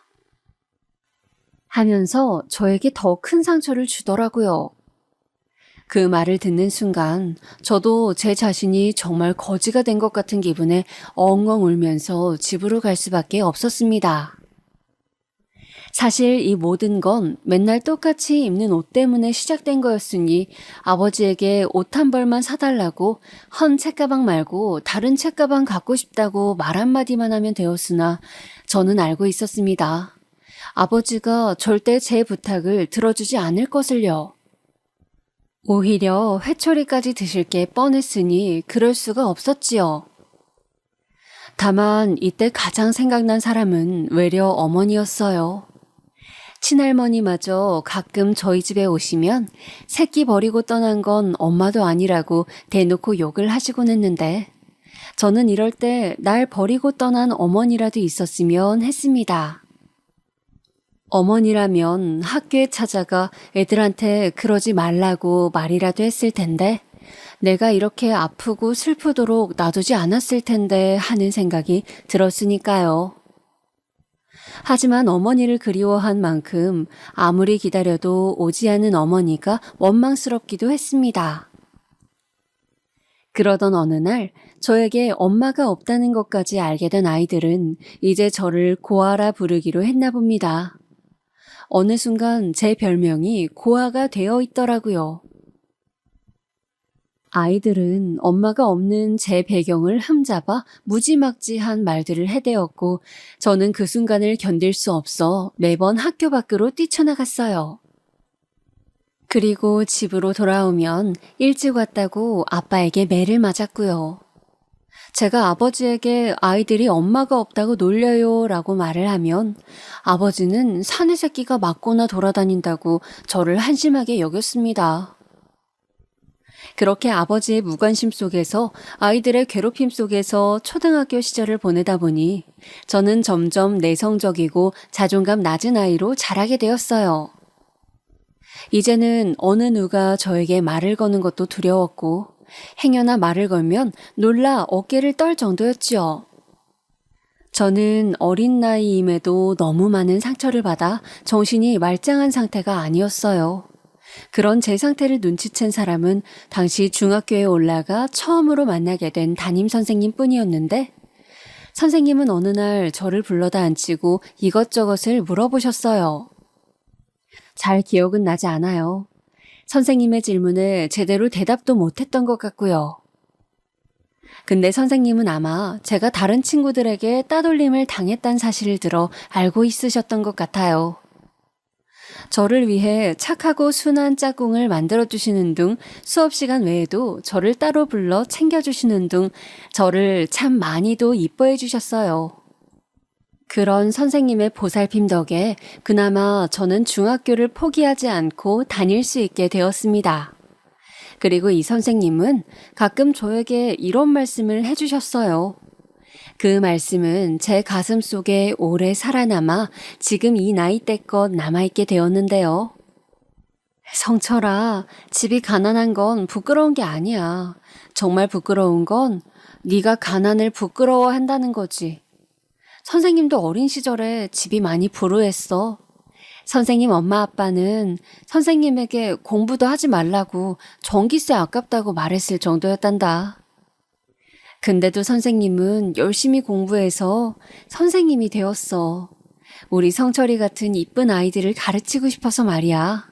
하면서 저에게 더 큰 상처를 주더라고요. 그 말을 듣는 순간 저도 제 자신이 정말 거지가 된 것 같은 기분에 엉엉 울면서 집으로 갈 수밖에 없었습니다. 사실 이 모든 건 맨날 똑같이 입는 옷 때문에 시작된 거였으니 아버지에게 옷 한 벌만 사달라고 헌 책가방 말고 다른 책가방 갖고 싶다고 말 한마디만 하면 되었으나 저는 알고 있었습니다. 아버지가 절대 제 부탁을 들어주지 않을 것을요. 오히려 회초리까지 드실 게 뻔했으니 그럴 수가 없었지요. 다만 이때 가장 생각난 사람은 외려 어머니였어요. 친할머니마저 가끔 저희 집에 오시면 새끼 버리고 떠난 건 엄마도 아니라고 대놓고 욕을 하시곤 했는데 저는 이럴 때 날 버리고 떠난 어머니라도 있었으면 했습니다. 어머니라면 학교에 찾아가 애들한테 그러지 말라고 말이라도 했을 텐데 내가 이렇게 아프고 슬프도록 놔두지 않았을 텐데 하는 생각이 들었으니까요. 하지만 어머니를 그리워한 만큼 아무리 기다려도 오지 않은 어머니가 원망스럽기도 했습니다. 그러던 어느 날 저에게 엄마가 없다는 것까지 알게 된 아이들은 이제 저를 고아라 부르기로 했나 봅니다. 어느 순간 제 별명이 고아가 되어 있더라고요. 아이들은 엄마가 없는 제 배경을 흠잡아 무지막지한 말들을 해대었고 저는 그 순간을 견딜 수 없어 매번 학교 밖으로 뛰쳐나갔어요. 그리고 집으로 돌아오면 일찍 왔다고 아빠에게 매를 맞았고요. 제가 아버지에게 아이들이 엄마가 없다고 놀려요 라고 말을 하면 아버지는 사내 새끼가 맞거나 돌아다닌다고 저를 한심하게 여겼습니다. 그렇게 아버지의 무관심 속에서 아이들의 괴롭힘 속에서 초등학교 시절을 보내다 보니 저는 점점 내성적이고 자존감 낮은 아이로 자라게 되었어요. 이제는 어느 누가 저에게 말을 거는 것도 두려웠고 행여나 말을 걸면 놀라 어깨를 떨 정도였지요. 저는 어린 나이임에도 너무 많은 상처를 받아 정신이 말짱한 상태가 아니었어요. 그런 제 상태를 눈치챈 사람은 당시 중학교에 올라가 처음으로 만나게 된 담임 선생님 뿐이었는데 선생님은 어느 날 저를 불러다 앉히고 이것저것을 물어보셨어요. 잘 기억은 나지 않아요. 선생님의 질문에 제대로 대답도 못했던 것 같고요. 근데 선생님은 아마 제가 다른 친구들에게 따돌림을 당했다는 사실을 들어 알고 있으셨던 것 같아요. 저를 위해 착하고 순한 짝꿍을 만들어주시는 등 수업 시간 외에도 저를 따로 불러 챙겨주시는 등 저를 참 많이도 이뻐해 주셨어요. 그런 선생님의 보살핌 덕에 그나마 저는 중학교를 포기하지 않고 다닐 수 있게 되었습니다. 그리고 이 선생님은 가끔 저에게 이런 말씀을 해주셨어요. 그 말씀은 제 가슴 속에 오래 살아남아 지금 이 나이대껏 남아있게 되었는데요. 성철아, 집이 가난한 건 부끄러운 게 아니야. 정말 부끄러운 건 네가 가난을 부끄러워한다는 거지. 선생님도 어린 시절에 집이 많이 불우했어. 선생님 엄마 아빠는 선생님에게 공부도 하지 말라고 전기세 아깝다고 말했을 정도였단다. 근데도 선생님은 열심히 공부해서 선생님이 되었어. 우리 성철이 같은 이쁜 아이들을 가르치고 싶어서 말이야.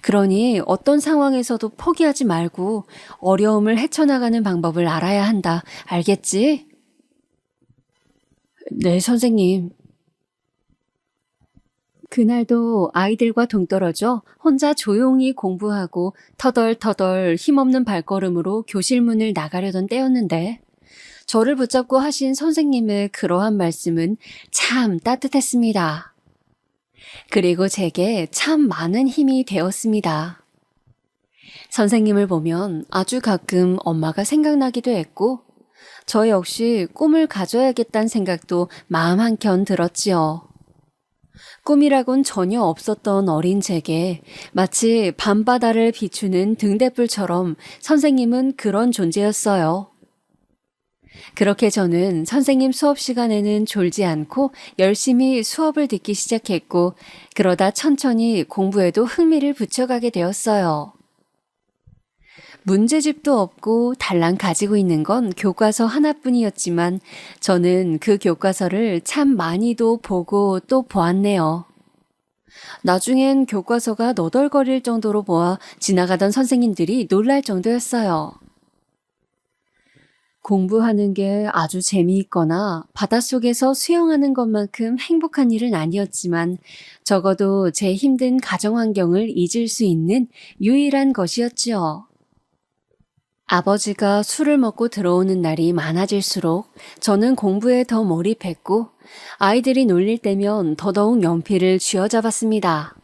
그러니 어떤 상황에서도 포기하지 말고 어려움을 헤쳐나가는 방법을 알아야 한다. 알겠지? 네, 선생님. 그날도 아이들과 동떨어져 혼자 조용히 공부하고 터덜터덜 힘없는 발걸음으로 교실 문을 나가려던 때였는데 저를 붙잡고 하신 선생님의 그러한 말씀은 참 따뜻했습니다. 그리고 제게 참 많은 힘이 되었습니다. 선생님을 보면 아주 가끔 엄마가 생각나기도 했고 저 역시 꿈을 가져야겠다는 생각도 마음 한켠 들었지요. 꿈이라곤 전혀 없었던 어린 제게 마치 밤바다를 비추는 등대불처럼 선생님은 그런 존재였어요. 그렇게 저는 선생님 수업 시간에는 졸지 않고 열심히 수업을 듣기 시작했고 그러다 천천히 공부에도 흥미를 붙여가게 되었어요. 문제집도 없고 달랑 가지고 있는 건 교과서 하나뿐이었지만 저는 그 교과서를 참 많이도 보고 또 보았네요. 나중엔 교과서가 너덜거릴 정도로 보아 지나가던 선생님들이 놀랄 정도였어요. 공부하는 게 아주 재미있거나 바닷속에서 수영하는 것만큼 행복한 일은 아니었지만 적어도 제 힘든 가정 환경을 잊을 수 있는 유일한 것이었지요. 아버지가 술을 먹고 들어오는 날이 많아질수록 저는 공부에 더 몰입했고 아이들이 놀릴 때면 더더욱 연필을 쥐어잡았습니다.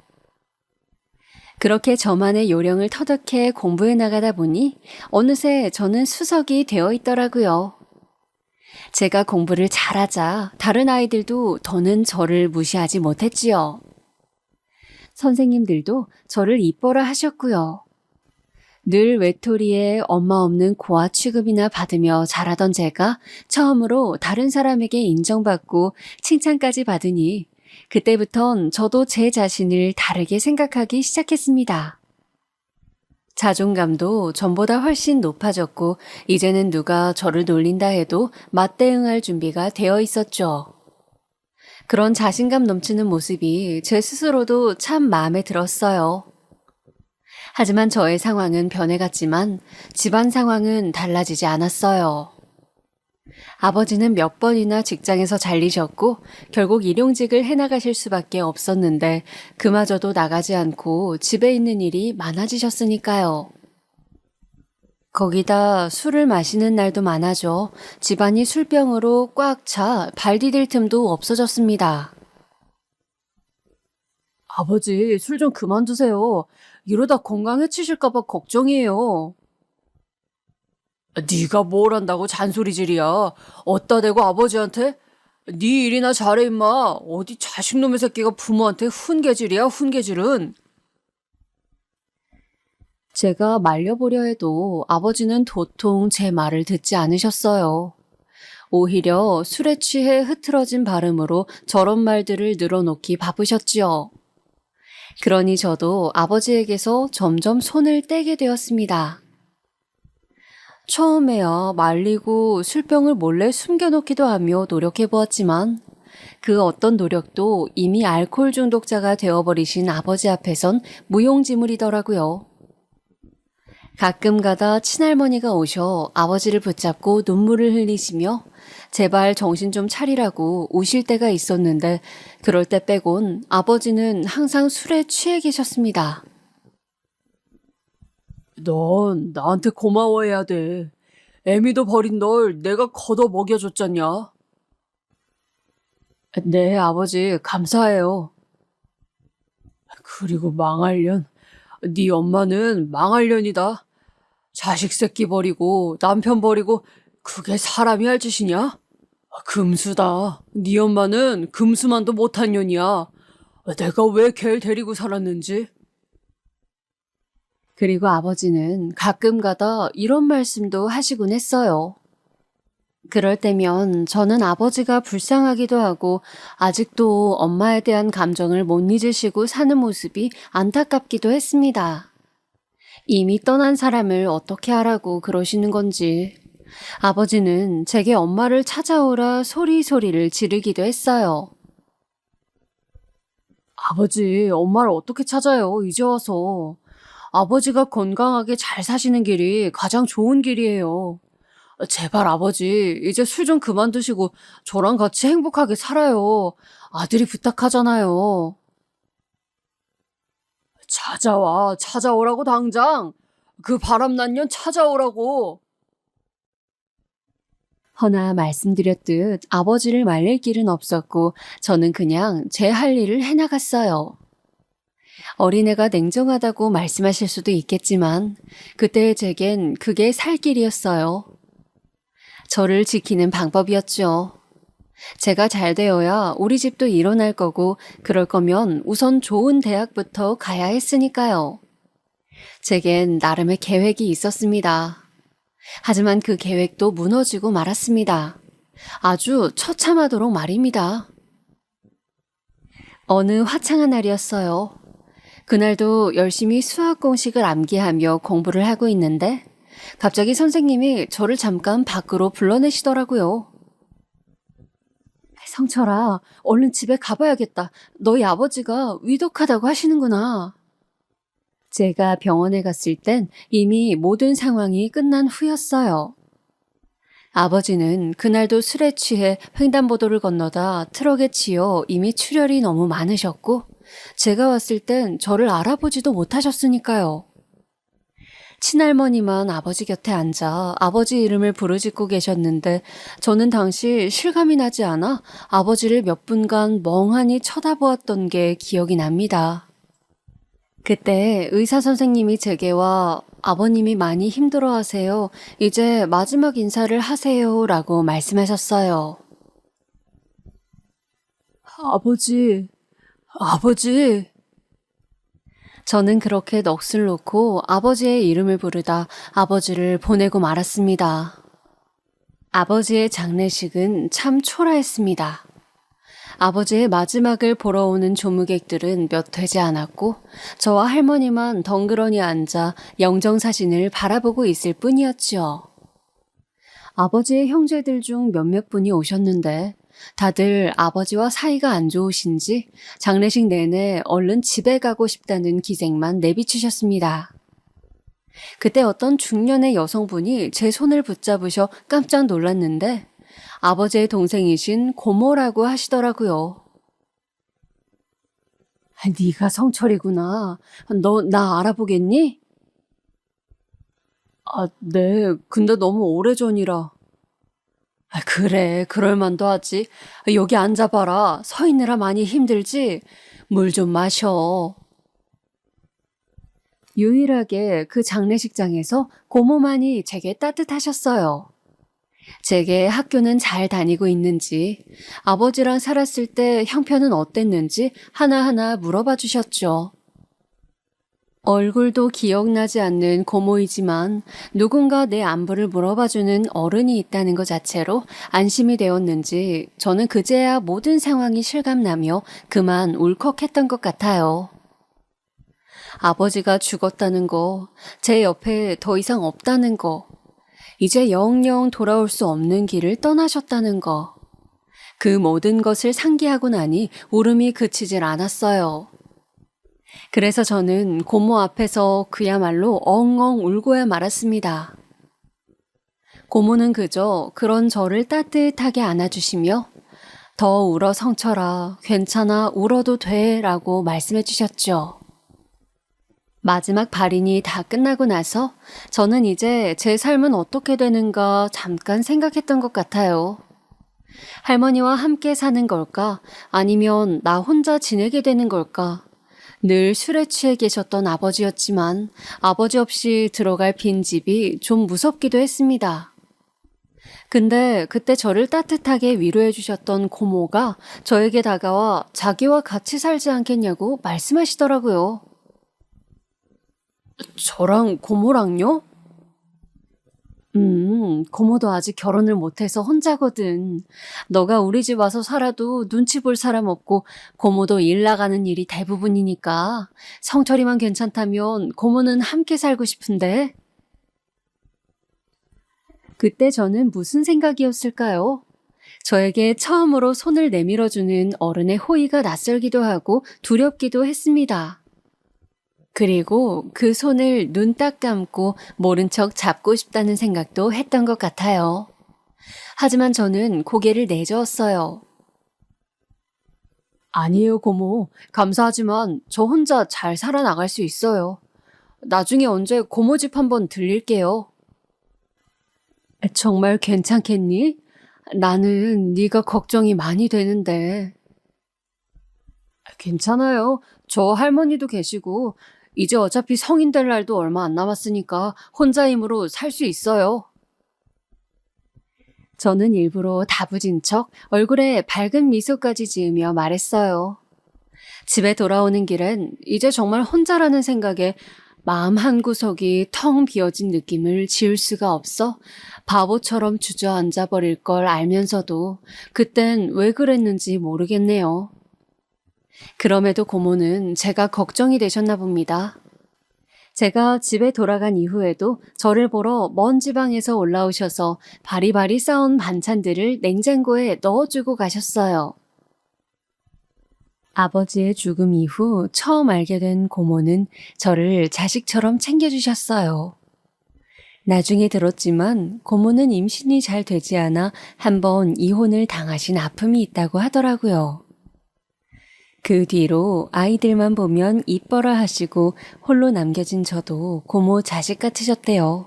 그렇게 저만의 요령을 터득해 공부해 나가다 보니 어느새 저는 수석이 되어 있더라고요. 제가 공부를 잘하자 다른 아이들도 더는 저를 무시하지 못했지요. 선생님들도 저를 이뻐라 하셨고요. 늘 외톨이에 엄마 없는 고아 취급이나 받으며 자라던 제가 처음으로 다른 사람에게 인정받고 칭찬까지 받으니 그때부턴 저도 제 자신을 다르게 생각하기 시작했습니다. 자존감도 전보다 훨씬 높아졌고 이제는 누가 저를 놀린다 해도 맞대응할 준비가 되어 있었죠. 그런 자신감 넘치는 모습이 제 스스로도 참 마음에 들었어요. 하지만 저의 상황은 변해갔지만 집안 상황은 달라지지 않았어요. 아버지는 몇 번이나 직장에서 잘리셨고 결국 일용직을 해나가실 수밖에 없었는데 그마저도 나가지 않고 집에 있는 일이 많아지셨으니까요. 거기다 술을 마시는 날도 많아져 집안이 술병으로 꽉 차 발 디딜 틈도 없어졌습니다. 아버지, 술 좀 그만 드세요. 이러다 건강 해치실까봐 걱정이에요. 네가 뭘 한다고 잔소리질이야. 어따 대고 아버지한테? 네 일이나 잘해 임마. 어디 자식놈의 새끼가 부모한테 훈계질이야, 훈계질은. 제가 말려보려 해도 아버지는 도통 제 말을 듣지 않으셨어요. 오히려 술에 취해 흐트러진 발음으로 저런 말들을 늘어놓기 바쁘셨지요. 그러니 저도 아버지에게서 점점 손을 떼게 되었습니다. 처음에야 말리고 술병을 몰래 숨겨놓기도 하며 노력해보았지만 그 어떤 노력도 이미 알코올 중독자가 되어버리신 아버지 앞에선 무용지물이더라고요. 가끔 가다 친할머니가 오셔 아버지를 붙잡고 눈물을 흘리시며 제발 정신 좀 차리라고 우실 때가 있었는데 그럴 때 빼곤 아버지는 항상 술에 취해 계셨습니다. 넌 나한테 고마워해야 돼. 애미도 버린 널 내가 걷어 먹여줬잖냐. 네, 아버지, 감사해요. 그리고 망할년. 네 엄마는 망할년이다. 자식 새끼 버리고 남편 버리고 그게 사람이 할 짓이냐? 금수다. 네 엄마는 금수만도 못한 년이야. 내가 왜 걔를 데리고 살았는지. 그리고 아버지는 가끔 가다 이런 말씀도 하시곤 했어요. 그럴 때면 저는 아버지가 불쌍하기도 하고 아직도 엄마에 대한 감정을 못 잊으시고 사는 모습이 안타깝기도 했습니다. 이미 떠난 사람을 어떻게 하라고 그러시는 건지. 아버지는 제게 엄마를 찾아오라 소리소리를 지르기도 했어요. 아버지, 엄마를 어떻게 찾아요, 이제 와서. 아버지가 건강하게 잘 사시는 길이 가장 좋은 길이에요. 제발 아버지, 이제 술 좀 그만 드시고 저랑 같이 행복하게 살아요. 아들이 부탁하잖아요. 찾아오라고 당장. 그 바람난 년 찾아오라고. 허나 말씀드렸듯 아버지를 말릴 길은 없었고 저는 그냥 제 할 일을 해나갔어요. 어린애가 냉정하다고 말씀하실 수도 있겠지만 그때의 제겐 그게 살 길이었어요. 저를 지키는 방법이었죠. 제가 잘 되어야 우리 집도 일어날 거고 그럴 거면 우선 좋은 대학부터 가야 했으니까요. 제겐 나름의 계획이 있었습니다. 하지만 그 계획도 무너지고 말았습니다. 아주 처참하도록 말입니다. 어느 화창한 날이었어요. 그날도 열심히 수학 공식을 암기하며 공부를 하고 있는데 갑자기 선생님이 저를 잠깐 밖으로 불러내시더라고요. 성철아, 얼른 집에 가봐야겠다. 너희 아버지가 위독하다고 하시는구나. 제가 병원에 갔을 땐 이미 모든 상황이 끝난 후였어요. 아버지는 그날도 술에 취해 횡단보도를 건너다 트럭에 치여 이미 출혈이 너무 많으셨고 제가 왔을 땐 저를 알아보지도 못하셨으니까요. 친할머니만 아버지 곁에 앉아 아버지 이름을 부르짖고 계셨는데 저는 당시 실감이 나지 않아 아버지를 몇 분간 멍하니 쳐다보았던 게 기억이 납니다. 그때 의사 선생님이 제게와 아버님이 많이 힘들어하세요. 이제 마지막 인사를 하세요. 라고 말씀하셨어요. 아버지. 저는 그렇게 넋을 놓고 아버지의 이름을 부르다 아버지를 보내고 말았습니다. 아버지의 장례식은 참 초라했습니다. 아버지의 마지막을 보러 오는 조무객들은 몇 되지 않았고 저와 할머니만 덩그러니 앉아 영정사진을 바라보고 있을 뿐이었지요. 아버지의 형제들 중 몇몇 분이 오셨는데 다들 아버지와 사이가 안 좋으신지 장례식 내내 얼른 집에 가고 싶다는 기색만 내비치셨습니다. 그때 어떤 중년의 여성분이 제 손을 붙잡으셔 깜짝 놀랐는데 아버지의 동생이신 고모라고 하시더라고요. 네가 성철이구나. 너 나 알아보겠니? 아, 네. 근데 너무 오래전이라. 아, 그래. 그럴 만도 하지. 여기 앉아봐라. 서 있느라 많이 힘들지? 물 좀 마셔. 유일하게 그 장례식장에서 고모만이 제게 따뜻하셨어요. 제게 학교는 잘 다니고 있는지, 아버지랑 살았을 때 형편은 어땠는지 하나하나 물어봐 주셨죠. 얼굴도 기억나지 않는 고모이지만 누군가 내 안부를 물어봐주는 어른이 있다는 것 자체로 안심이 되었는지 저는 그제야 모든 상황이 실감나며 그만 울컥했던 것 같아요. 아버지가 죽었다는 거, 제 옆에 더 이상 없다는 거, 이제 영영 돌아올 수 없는 길을 떠나셨다는 거, 그 모든 것을 상기하고 나니 울음이 그치질 않았어요. 그래서 저는 고모 앞에서 그야말로 엉엉 울고야 말았습니다. 고모는 그저 그런 저를 따뜻하게 안아주시며 더 울어 성철아, 괜찮아, 울어도 돼 라고 말씀해 주셨죠. 마지막 발인이 다 끝나고 나서 저는 이제 제 삶은 어떻게 되는가 잠깐 생각했던 것 같아요. 할머니와 함께 사는 걸까? 아니면 나 혼자 지내게 되는 걸까? 늘 술에 취해 계셨던 아버지였지만 아버지 없이 들어갈 빈집이 좀 무섭기도 했습니다. 근데 그때 저를 따뜻하게 위로해 주셨던 고모가 저에게 다가와 자기와 같이 살지 않겠냐고 말씀하시더라고요. 저랑 고모랑요? 고모도 아직 결혼을 못해서 혼자거든. 너가 우리 집 와서 살아도 눈치 볼 사람 없고 고모도 일 나가는 일이 대부분이니까 성철이만 괜찮다면 고모는 함께 살고 싶은데. 그때 저는 무슨 생각이었을까요? 저에게 처음으로 손을 내밀어주는 어른의 호의가 낯설기도 하고 두렵기도 했습니다. 그리고 그 손을 눈 딱 감고 모른 척 잡고 싶다는 생각도 했던 것 같아요. 하지만 저는 고개를 내저었어요. 아니에요, 고모. 감사하지만 저 혼자 잘 살아나갈 수 있어요. 나중에 언제 고모 집 한번 들릴게요. 정말 괜찮겠니? 나는 네가 걱정이 많이 되는데. 괜찮아요. 저 할머니도 계시고 이제 어차피 성인 될 날도 얼마 안 남았으니까 혼자 힘으로 살 수 있어요. 저는 일부러 다부진 척 얼굴에 밝은 미소까지 지으며 말했어요. 집에 돌아오는 길엔 이제 정말 혼자라는 생각에 마음 한구석이 텅 비어진 느낌을 지울 수가 없어 바보처럼 주저앉아 버릴 걸 알면서도 그땐 왜 그랬는지 모르겠네요. 그럼에도 고모는 제가 걱정이 되셨나 봅니다. 제가 집에 돌아간 이후에도 저를 보러 먼 지방에서 올라오셔서 바리바리 싸온 반찬들을 냉장고에 넣어주고 가셨어요. 아버지의 죽음 이후 처음 알게 된 고모는 저를 자식처럼 챙겨주셨어요. 나중에 들었지만 고모는 임신이 잘 되지 않아 한번 이혼을 당하신 아픔이 있다고 하더라고요. 그 뒤로 아이들만 보면 이뻐라 하시고 홀로 남겨진 저도 고모 자식 같으셨대요.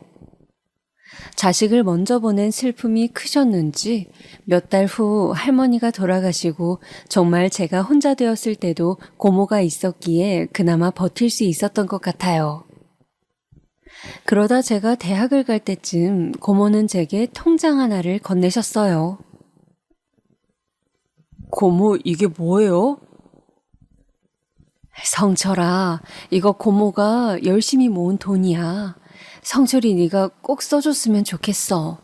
자식을 먼저 보낸 슬픔이 크셨는지 몇 달 후 할머니가 돌아가시고 정말 제가 혼자 되었을 때도 고모가 있었기에 그나마 버틸 수 있었던 것 같아요. 그러다 제가 대학을 갈 때쯤 고모는 제게 통장 하나를 건네셨어요. 고모, 이게 뭐예요? 성철아, 이거 고모가 열심히 모은 돈이야. 성철이 네가 꼭 써줬으면 좋겠어.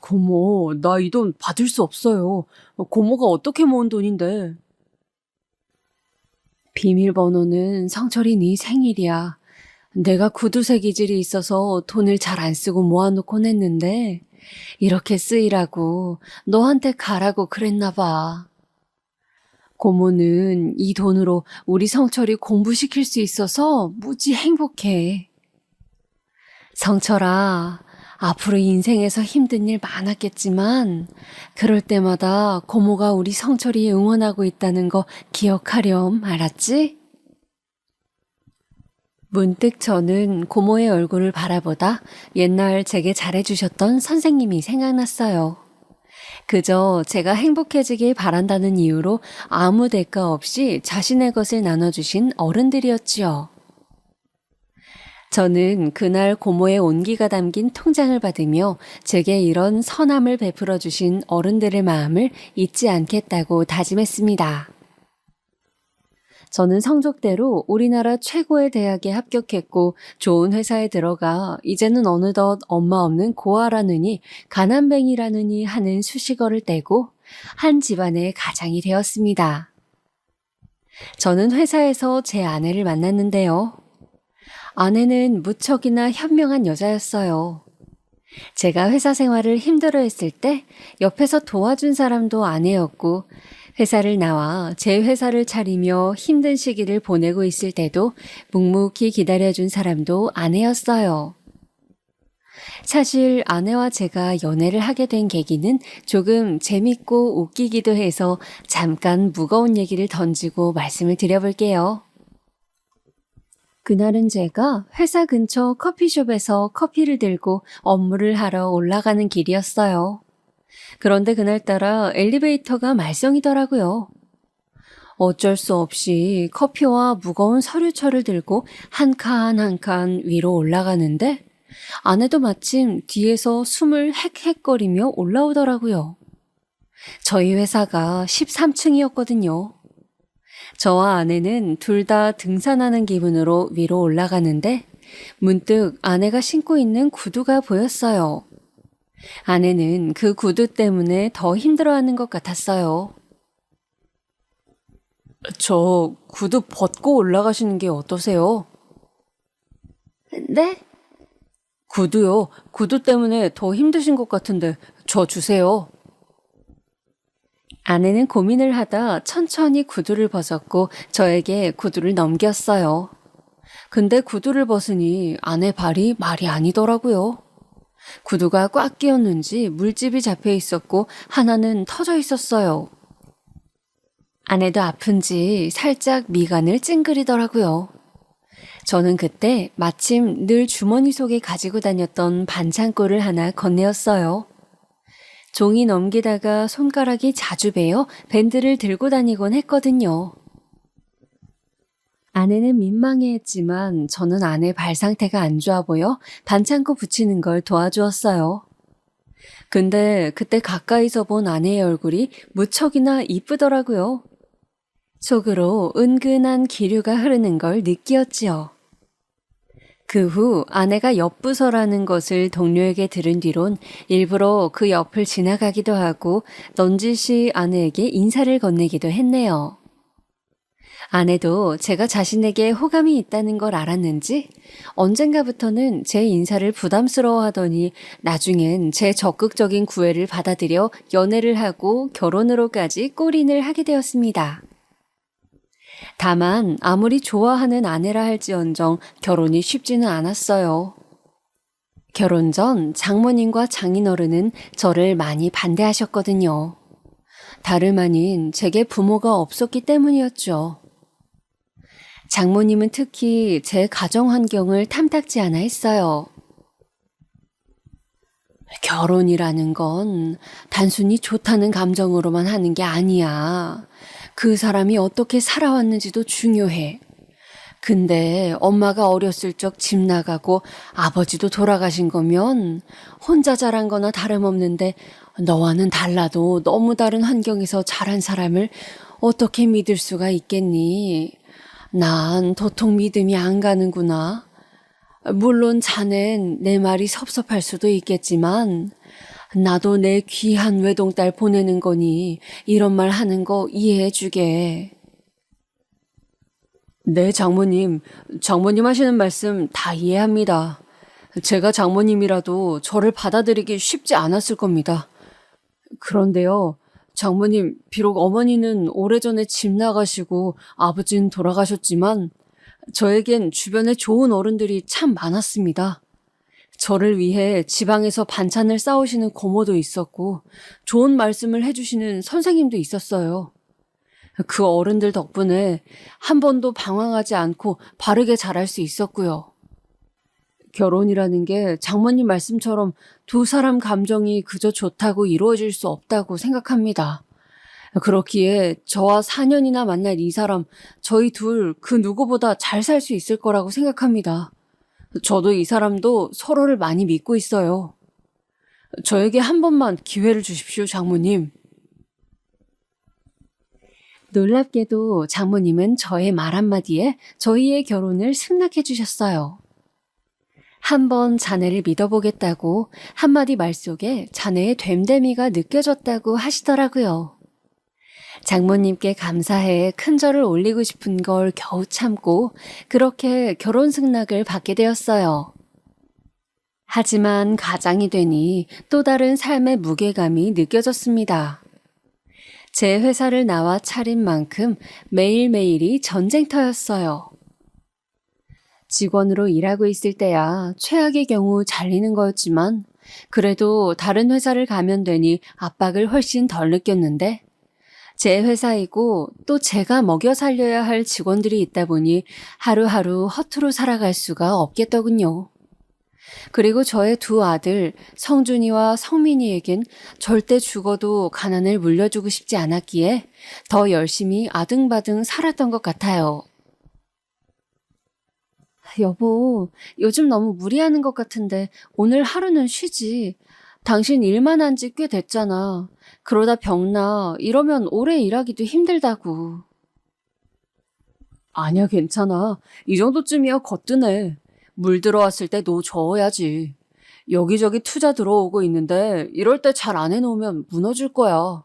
고모, 나 이 돈 받을 수 없어요. 고모가 어떻게 모은 돈인데. 비밀번호는 성철이 네 생일이야. 내가 구두쇠 기질이 있어서 돈을 잘 안 쓰고 모아놓곤 했는데 이렇게 쓰이라고 너한테 가라고 그랬나 봐. 고모는 이 돈으로 우리 성철이 공부시킬 수 있어서 무지 행복해. 성철아, 앞으로 인생에서 힘든 일 많았겠지만 그럴 때마다 고모가 우리 성철이 응원하고 있다는 거 기억하렴, 알았지? 문득 저는 고모의 얼굴을 바라보다 옛날 제게 잘해주셨던 선생님이 생각났어요. 그저 제가 행복해지길 바란다는 이유로 아무 대가 없이 자신의 것을 나눠주신 어른들이었지요. 저는 그날 고모의 온기가 담긴 통장을 받으며 제게 이런 선함을 베풀어 주신 어른들의 마음을 잊지 않겠다고 다짐했습니다. 저는 성적대로 우리나라 최고의 대학에 합격했고 좋은 회사에 들어가 이제는 어느덧 엄마 없는 고아라느니 가난뱅이라느니 하는 수식어를 떼고 한 집안의 가장이 되었습니다. 저는 회사에서 제 아내를 만났는데요. 아내는 무척이나 현명한 여자였어요. 제가 회사 생활을 힘들어했을 때 옆에서 도와준 사람도 아내였고 회사를 나와 제 회사를 차리며 힘든 시기를 보내고 있을 때도 묵묵히 기다려준 사람도 아내였어요. 사실 아내와 제가 연애를 하게 된 계기는 조금 재밌고 웃기기도 해서 잠깐 무거운 얘기를 던지고 말씀을 드려볼게요. 그날은 제가 회사 근처 커피숍에서 커피를 들고 업무를 하러 올라가는 길이었어요. 그런데 그날따라 엘리베이터가 말썽이더라고요. 어쩔 수 없이 커피와 무거운 서류철을 들고 한 칸 한 칸 위로 올라가는데 아내도 마침 뒤에서 숨을 헥헥거리며 올라오더라고요. 저희 회사가 13층이었거든요. 저와 아내는 둘 다 등산하는 기분으로 위로 올라가는데 문득 아내가 신고 있는 구두가 보였어요. 아내는 그 구두 때문에 더 힘들어하는 것 같았어요. 저 구두 벗고 올라가시는 게 어떠세요? 네? 구두요. 구두 때문에 더 힘드신 것 같은데 저 주세요. 아내는 고민을 하다 천천히 구두를 벗었고 저에게 구두를 넘겼어요. 근데 구두를 벗으니 아내 발이 말이 아니더라고요. 구두가 꽉 끼었는지 물집이 잡혀 있었고 하나는 터져 있었어요. 아내도 아픈지 살짝 미간을 찡그리더라고요. 저는 그때 마침 늘 주머니 속에 가지고 다녔던 반창고를 하나 건네었어요. 종이 넘기다가 손가락이 자주 베어 밴드를 들고 다니곤 했거든요. 아내는 민망해했지만 저는 아내 발 상태가 안 좋아 보여 반창고 붙이는 걸 도와주었어요. 근데 그때 가까이서 본 아내의 얼굴이 무척이나 이쁘더라고요. 속으로 은근한 기류가 흐르는 걸 느끼었지요. 그 후 아내가 옆부서라는 것을 동료에게 들은 뒤론 일부러 그 옆을 지나가기도 하고 넌지시 아내에게 인사를 건네기도 했네요. 아내도 제가 자신에게 호감이 있다는 걸 알았는지 언젠가부터는 제 인사를 부담스러워하더니 나중엔 제 적극적인 구애를 받아들여 연애를 하고 결혼으로까지 골인을 하게 되었습니다. 다만 아무리 좋아하는 아내라 할지언정 결혼이 쉽지는 않았어요. 결혼 전 장모님과 장인어른은 저를 많이 반대하셨거든요. 다름 아닌 제게 부모가 없었기 때문이었죠. 장모님은 특히 제 가정 환경을 탐탁지 않아 했어요. 결혼이라는 건 단순히 좋다는 감정으로만 하는 게 아니야. 그 사람이 어떻게 살아왔는지도 중요해. 근데 엄마가 어렸을 적 집 나가고 아버지도 돌아가신 거면 혼자 자란 거나 다름없는데 너와는 달라도 너무 다른 환경에서 자란 사람을 어떻게 믿을 수가 있겠니? 난 도통 믿음이 안 가는구나. 물론 자넨 내 말이 섭섭할 수도 있겠지만 나도 내 귀한 외동딸 보내는 거니 이런 말 하는 거 이해해 주게. 네, 장모님. 장모님 하시는 말씀 다 이해합니다. 제가 장모님이라도 저를 받아들이기 쉽지 않았을 겁니다. 그런데요, 장모님, 비록 어머니는 오래전에 집 나가시고 아버지는 돌아가셨지만 저에겐 주변에 좋은 어른들이 참 많았습니다. 저를 위해 지방에서 반찬을 싸우시는 고모도 있었고 좋은 말씀을 해주시는 선생님도 있었어요. 그 어른들 덕분에 한 번도 방황하지 않고 바르게 자랄 수 있었고요. 결혼이라는 게 장모님 말씀처럼 두 사람 감정이 그저 좋다고 이루어질 수 없다고 생각합니다. 그렇기에 저와 4년이나 만날 이 사람, 저희 둘 그 누구보다 잘 살 수 있을 거라고 생각합니다. 저도 이 사람도 서로를 많이 믿고 있어요. 저에게 한 번만 기회를 주십시오, 장모님. 놀랍게도 장모님은 저의 말 한마디에 저희의 결혼을 승낙해 주셨어요. 한번 자네를 믿어보겠다고 한마디 말 속에 자네의 됨됨이가 느껴졌다고 하시더라고요. 장모님께 감사해 큰 절을 올리고 싶은 걸 겨우 참고 그렇게 결혼 승낙을 받게 되었어요. 하지만 가장이 되니 또 다른 삶의 무게감이 느껴졌습니다. 제 회사를 나와 차린 만큼 매일매일이 전쟁터였어요. 직원으로 일하고 있을 때야 최악의 경우 잘리는 거였지만 그래도 다른 회사를 가면 되니 압박을 훨씬 덜 느꼈는데 제 회사이고 또 제가 먹여 살려야 할 직원들이 있다 보니 하루하루 허투루 살아갈 수가 없겠더군요. 그리고 저의 두 아들 성준이와 성민이에겐 절대 죽어도 가난을 물려주고 싶지 않았기에 더 열심히 아등바등 살았던 것 같아요. 여보, 요즘 너무 무리하는 것 같은데 오늘 하루는 쉬지. 당신 일만 한 지 꽤 됐잖아. 그러다 병나 이러면 오래 일하기도 힘들다고. 아니야, 괜찮아. 이 정도쯤이야 거뜬해. 물 들어왔을 때 노 저어야지. 여기저기 투자 들어오고 있는데 이럴 때 잘 안 해놓으면 무너질 거야.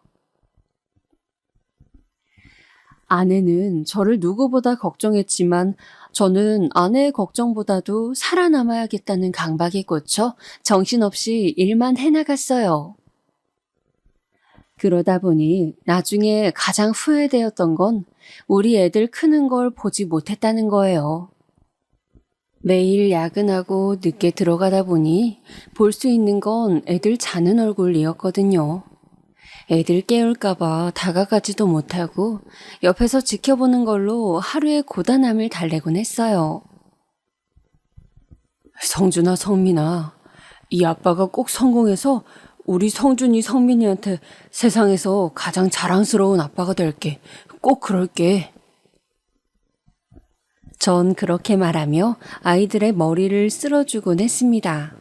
아내는 저를 누구보다 걱정했지만 저는 아내의 걱정보다도 살아남아야겠다는 강박에 꽂혀 정신없이 일만 해나갔어요. 그러다 보니 나중에 가장 후회되었던 건 우리 애들 크는 걸 보지 못했다는 거예요. 매일 야근하고 늦게 들어가다 보니 볼 수 있는 건 애들 자는 얼굴이었거든요. 애들 깨울까봐 다가가지도 못하고 옆에서 지켜보는 걸로 하루의 고단함을 달래곤 했어요. 성준아, 성민아, 이 아빠가 꼭 성공해서 우리 성준이, 성민이한테 세상에서 가장 자랑스러운 아빠가 될게. 꼭 그럴게. 전 그렇게 말하며 아이들의 머리를 쓸어주곤 했습니다.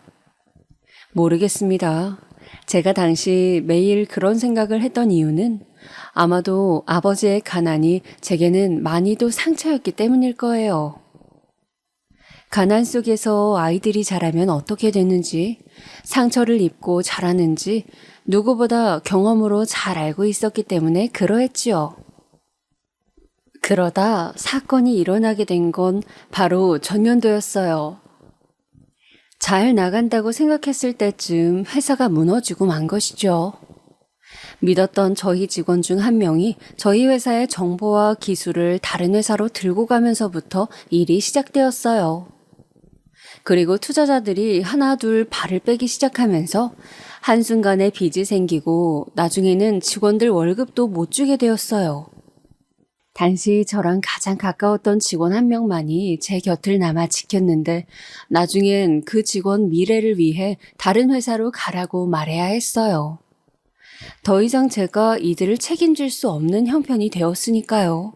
모르겠습니다. 제가 당시 매일 그런 생각을 했던 이유는 아마도 아버지의 가난이 제게는 많이도 상처였기 때문일 거예요. 가난 속에서 아이들이 자라면 어떻게 되는지, 상처를 입고 자라는지 누구보다 경험으로 잘 알고 있었기 때문에 그러했지요. 그러다 사건이 일어나게 된 건 바로 전년도였어요. 잘 나간다고 생각했을 때쯤 회사가 무너지고 만 것이죠. 믿었던 저희 직원 중 한 명이 저희 회사의 정보와 기술을 다른 회사로 들고 가면서부터 일이 시작되었어요. 그리고 투자자들이 하나 둘 발을 빼기 시작하면서 한순간에 빚이 생기고 나중에는 직원들 월급도 못 주게 되었어요. 당시 저랑 가장 가까웠던 직원 한 명만이 제 곁을 남아 지켰는데 나중엔 그 직원 미래를 위해 다른 회사로 가라고 말해야 했어요. 더 이상 제가 이들을 책임질 수 없는 형편이 되었으니까요.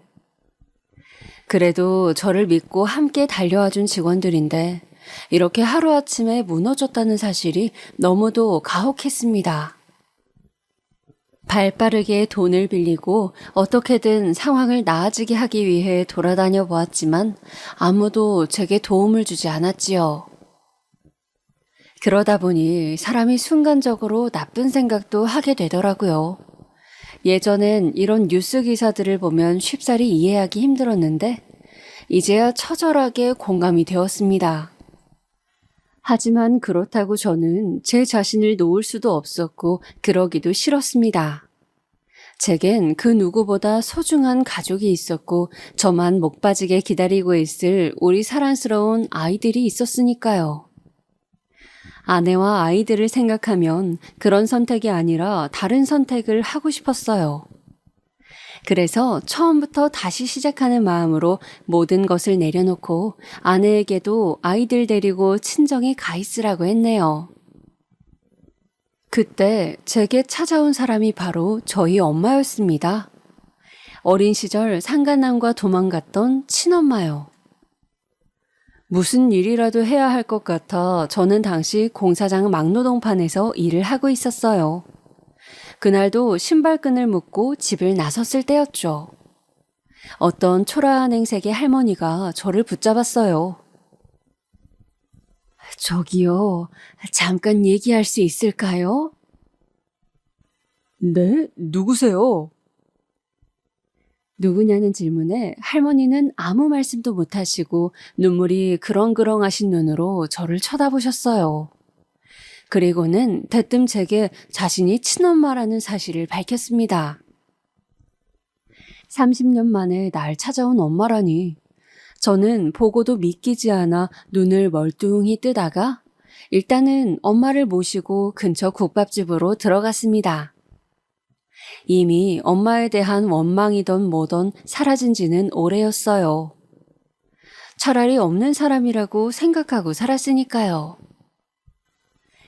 그래도 저를 믿고 함께 달려와준 직원들인데 이렇게 하루아침에 무너졌다는 사실이 너무도 가혹했습니다. 발빠르게 돈을 빌리고 어떻게든 상황을 나아지게 하기 위해 돌아다녀 보았지만 아무도 제게 도움을 주지 않았지요. 그러다 보니 사람이 순간적으로 나쁜 생각도 하게 되더라고요. 예전엔 이런 뉴스 기사들을 보면 쉽사리 이해하기 힘들었는데 이제야 처절하게 공감이 되었습니다. 하지만 그렇다고 저는 제 자신을 놓을 수도 없었고 그러기도 싫었습니다. 제겐 그 누구보다 소중한 가족이 있었고 저만 목 빠지게 기다리고 있을 우리 사랑스러운 아이들이 있었으니까요. 아내와 아이들을 생각하면 그런 선택이 아니라 다른 선택을 하고 싶었어요. 그래서 처음부터 다시 시작하는 마음으로 모든 것을 내려놓고 아내에게도 아이들 데리고 친정에 가 있으라고 했네요. 그때 제게 찾아온 사람이 바로 저희 엄마였습니다. 어린 시절 상간남과 도망갔던 친엄마요. 무슨 일이라도 해야 할 것 같아 저는 당시 공사장 막노동판에서 일을 하고 있었어요. 그날도 신발끈을 묶고 집을 나섰을 때였죠. 어떤 초라한 행색의 할머니가 저를 붙잡았어요. 저기요, 잠깐 얘기할 수 있을까요? 네? 누구세요? 누구냐는 질문에 할머니는 아무 말씀도 못하시고 눈물이 그렁그렁하신 눈으로 저를 쳐다보셨어요. 그리고는 대뜸 제게 자신이 친엄마라는 사실을 밝혔습니다. 30년 만에 날 찾아온 엄마라니. 저는 보고도 믿기지 않아 눈을 멀뚱히 뜨다가 일단은 엄마를 모시고 근처 국밥집으로 들어갔습니다. 이미 엄마에 대한 원망이던 뭐던 사라진 지는 오래였어요. 차라리 없는 사람이라고 생각하고 살았으니까요.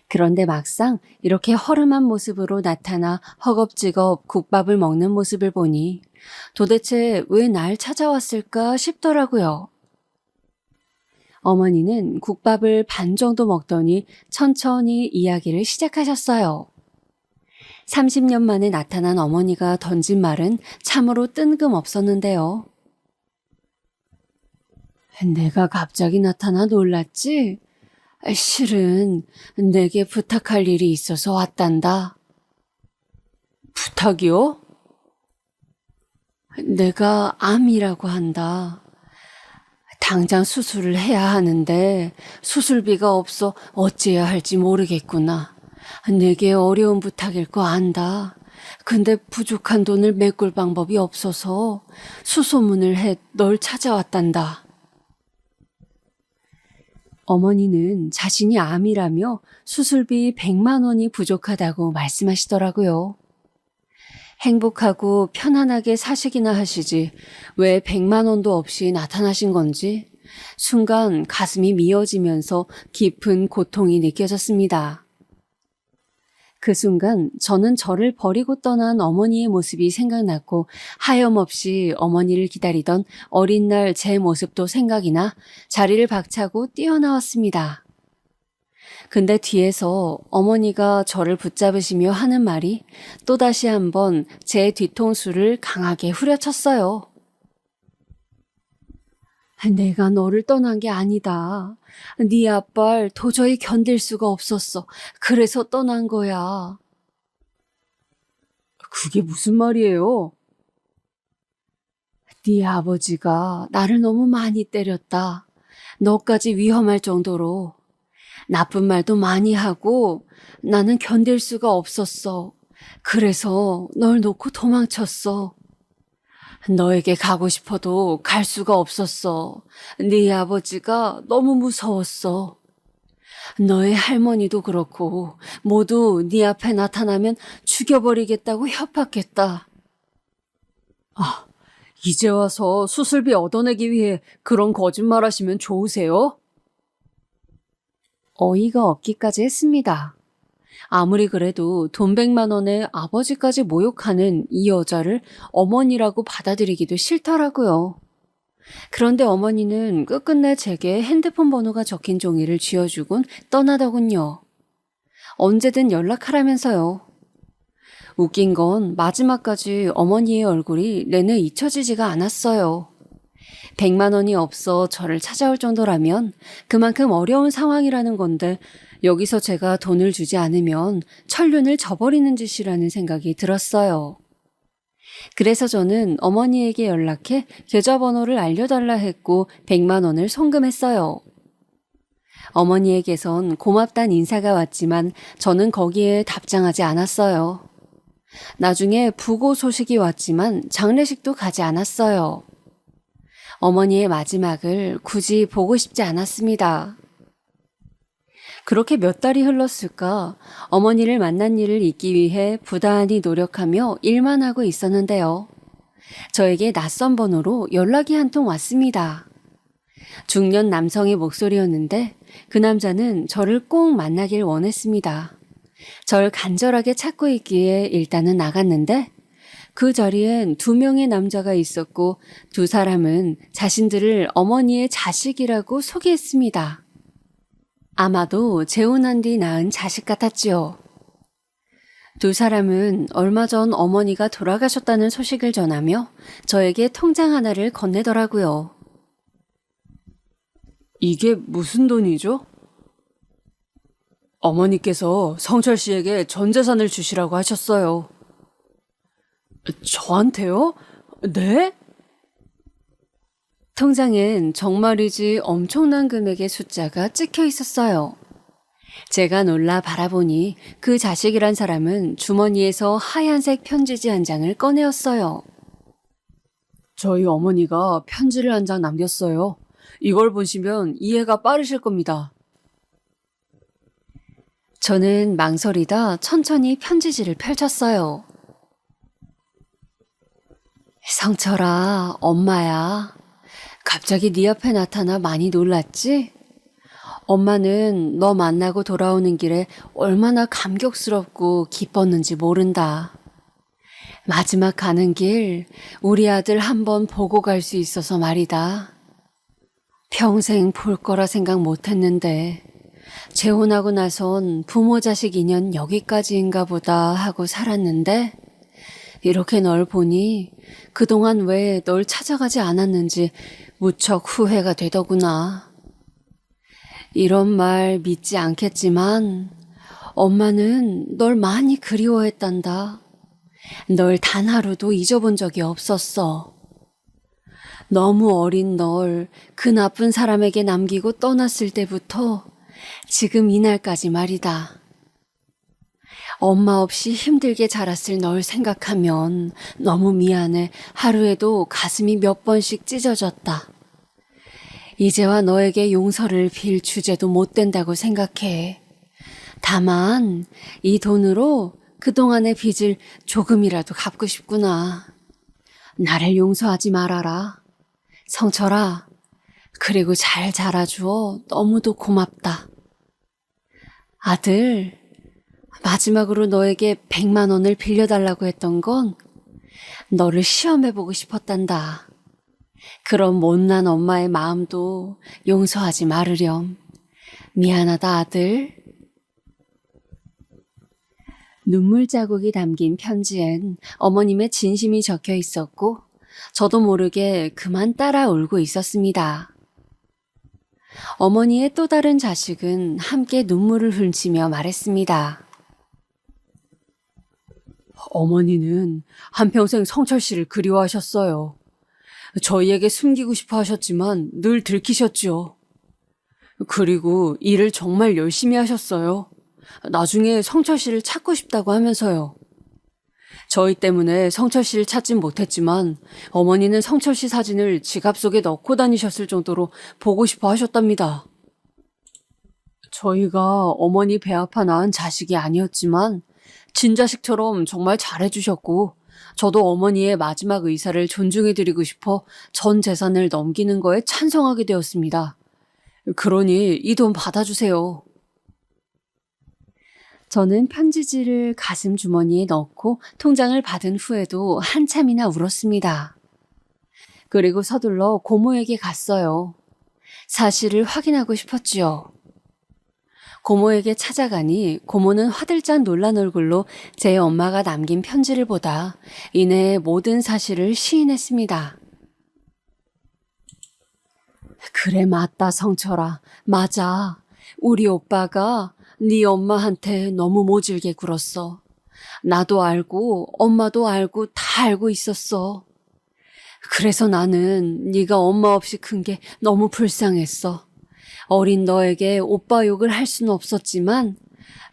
그런데 막상 이렇게 허름한 모습으로 나타나 허겁지겁 국밥을 먹는 모습을 보니 도대체 왜 날 찾아왔을까 싶더라고요. 어머니는 국밥을 반 정도 먹더니 천천히 이야기를 시작하셨어요. 30년 만에 나타난 어머니가 던진 말은 참으로 뜬금없었는데요. 내가 갑자기 나타나 놀랐지? 실은 내게 부탁할 일이 있어서 왔단다. 부탁이요? 내가 암이라고 한다. 당장 수술을 해야 하는데 수술비가 없어 어찌해야 할지 모르겠구나. 내게 어려운 부탁일 거 안다. 근데 부족한 돈을 메꿀 방법이 없어서 수소문을 해 널 찾아왔단다. 어머니는 자신이 암이라며 수술비 100만 원이 부족하다고 말씀하시더라고요. 행복하고 편안하게 사시기나 하시지 왜 100만 원도 없이 나타나신 건지 순간 가슴이 미어지면서 깊은 고통이 느껴졌습니다. 그 순간 저는 저를 버리고 떠난 어머니의 모습이 생각났고 하염없이 어머니를 기다리던 어린 날 제 모습도 생각이 나 자리를 박차고 뛰어나왔습니다. 근데 뒤에서 어머니가 저를 붙잡으시며 하는 말이 또다시 한번 제 뒤통수를 강하게 후려쳤어요. 내가 너를 떠난 게 아니다. 네 아빠를 도저히 견딜 수가 없었어. 그래서 떠난 거야. 그게 무슨 말이에요? 네 아버지가 나를 너무 많이 때렸다. 너까지 위험할 정도로. 나쁜 말도 많이 하고 나는 견딜 수가 없었어. 그래서 널 놓고 도망쳤어. 너에게 가고 싶어도 갈 수가 없었어. 네 아버지가 너무 무서웠어. 너의 할머니도 그렇고 모두 네 앞에 나타나면 죽여버리겠다고 협박했다. 이제 와서 수술비 얻어내기 위해 그런 거짓말 하시면 좋으세요? 어이가 없기까지 했습니다. 아무리 그래도 돈 100만 원에 아버지까지 모욕하는 이 여자를 어머니라고 받아들이기도 싫더라고요. 그런데 어머니는 끝끝내 제게 핸드폰 번호가 적힌 종이를 쥐어주곤 떠나더군요. 언제든 연락하라면서요. 웃긴 건 마지막까지 어머니의 얼굴이 내내 잊혀지지가 않았어요. 100만 원이 없어 저를 찾아올 정도라면 그만큼 어려운 상황이라는 건데 여기서 제가 돈을 주지 않으면 천륜을 저버리는 짓이라는 생각이 들었어요. 그래서 저는 어머니에게 연락해 계좌번호를 알려달라 했고 100만 원을 송금했어요. 어머니에게선 고맙단 인사가 왔지만 저는 거기에 답장하지 않았어요. 나중에 부고 소식이 왔지만 장례식도 가지 않았어요. 어머니의 마지막을 굳이 보고 싶지 않았습니다. 그렇게 몇 달이 흘렀을까 어머니를 만난 일을 잊기 위해 부단히 노력하며 일만 하고 있었는데요. 저에게 낯선 번호로 연락이 한 통 왔습니다. 중년 남성의 목소리였는데 그 남자는 저를 꼭 만나길 원했습니다. 절 간절하게 찾고 있기에 일단은 나갔는데 그 자리엔 2명의 남자가 있었고 2사람은 자신들을 어머니의 자식이라고 소개했습니다. 아마도 재혼한 뒤 낳은 자식 같았지요. 2사람은 얼마 전 어머니가 돌아가셨다는 소식을 전하며 저에게 통장 하나를 건네더라고요. 이게 무슨 돈이죠? 어머니께서 성철 씨에게 전 재산을 주시라고 하셨어요. 저한테요? 네? 통장엔 정말이지 엄청난 금액의 숫자가 찍혀 있었어요. 제가 놀라 바라보니 그 자식이란 사람은 주머니에서 하얀색 편지지 한 장을 꺼내었어요. 저희 어머니가 편지를 한 장 남겼어요. 이걸 보시면 이해가 빠르실 겁니다. 저는 망설이다 천천히 편지지를 펼쳤어요. 성철아, 엄마야. 갑자기 네 앞에 나타나 많이 놀랐지? 엄마는 너 만나고 돌아오는 길에 얼마나 감격스럽고 기뻤는지 모른다. 마지막 가는 길 우리 아들 한번 보고 갈 수 있어서 말이다. 평생 볼 거라 생각 못했는데 재혼하고 나선 부모 자식 인연 여기까지인가 보다 하고 살았는데 이렇게 널 보니 그동안 왜 널 찾아가지 않았는지 무척 후회가 되더구나. 이런 말 믿지 않겠지만 엄마는 널 많이 그리워했단다. 널 단 하루도 잊어본 적이 없었어. 너무 어린 널 그 나쁜 사람에게 남기고 떠났을 때부터 지금 이날까지 말이다. 엄마 없이 힘들게 자랐을 널 생각하면 너무 미안해 하루에도 가슴이 몇 번씩 찢어졌다. 이제와 너에게 용서를 빌 주제도 못 된다고 생각해. 다만 이 돈으로 그동안의 빚을 조금이라도 갚고 싶구나. 나를 용서하지 말아라. 성철아, 그리고 잘 자라주어 너무도 고맙다. 아들, 마지막으로 너에게 100만 원을 빌려달라고 했던 건 너를 시험해보고 싶었단다. 그런 못난 엄마의 마음도 용서하지 말으렴. 미안하다, 아들. 눈물 자국이 담긴 편지엔 어머님의 진심이 적혀 있었고 저도 모르게 그만 따라 울고 있었습니다. 어머니의 또 다른 자식은 함께 눈물을 훔치며 말했습니다. 어머니는 한평생 성철 씨를 그리워하셨어요. 저희에게 숨기고 싶어 하셨지만 늘 들키셨죠. 그리고 일을 정말 열심히 하셨어요. 나중에 성철 씨를 찾고 싶다고 하면서요. 저희 때문에 성철 씨를 찾진 못했지만 어머니는 성철 씨 사진을 지갑 속에 넣고 다니셨을 정도로 보고 싶어 하셨답니다. 저희가 어머니 배 아파 낳은 자식이 아니었지만 친자식처럼 정말 잘해주셨고 저도 어머니의 마지막 의사를 존중해드리고 싶어 전 재산을 넘기는 거에 찬성하게 되었습니다. 그러니 이 돈 받아주세요. 저는 편지지를 가슴 주머니에 넣고 통장을 받은 후에도 한참이나 울었습니다. 그리고 서둘러 고모에게 갔어요. 사실을 확인하고 싶었지요. 고모에게 찾아가니 고모는 화들짝 놀란 얼굴로 제 엄마가 남긴 편지를 보다 이내 모든 사실을 시인했습니다. 그래, 맞다, 성철아. 맞아. 우리 오빠가 네 엄마한테 너무 모질게 굴었어. 나도 알고 엄마도 알고 다 알고 있었어. 그래서 나는 네가 엄마 없이 큰 게 너무 불쌍했어. 어린 너에게 오빠 욕을 할 수는 없었지만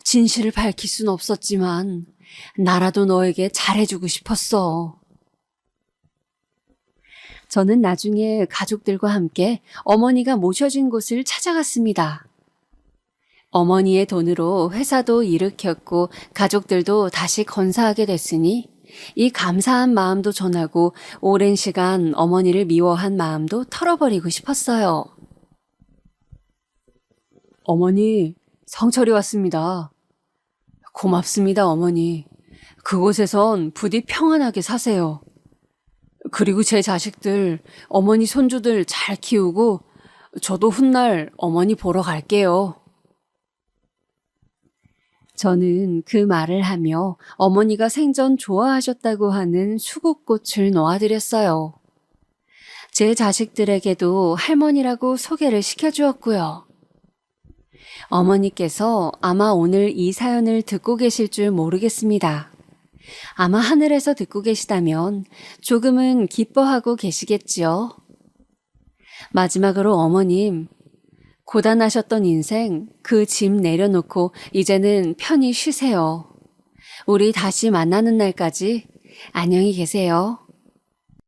진실을 밝힐 수는 없었지만 나라도 너에게 잘해주고 싶었어. 저는 나중에 가족들과 함께 어머니가 모셔진 곳을 찾아갔습니다. 어머니의 돈으로 회사도 일으켰고 가족들도 다시 건사하게 됐으니 이 감사한 마음도 전하고 오랜 시간 어머니를 미워한 마음도 털어버리고 싶었어요. 어머니, 성철이 왔습니다. 고맙습니다, 어머니. 그곳에선 부디 평안하게 사세요. 그리고 제 자식들, 어머니 손주들 잘 키우고 저도 훗날 어머니 보러 갈게요. 저는 그 말을 하며 어머니가 생전 좋아하셨다고 하는 수국꽃을 놓아드렸어요. 제 자식들에게도 할머니라고 소개를 시켜주었고요. 어머니께서 아마 오늘 이 사연을 듣고 계실 줄 모르겠습니다. 아마 하늘에서 듣고 계시다면 조금은 기뻐하고 계시겠지요. 마지막으로 어머님, 고단하셨던 인생 그 짐 내려놓고 이제는 편히 쉬세요. 우리 다시 만나는 날까지 안녕히 계세요.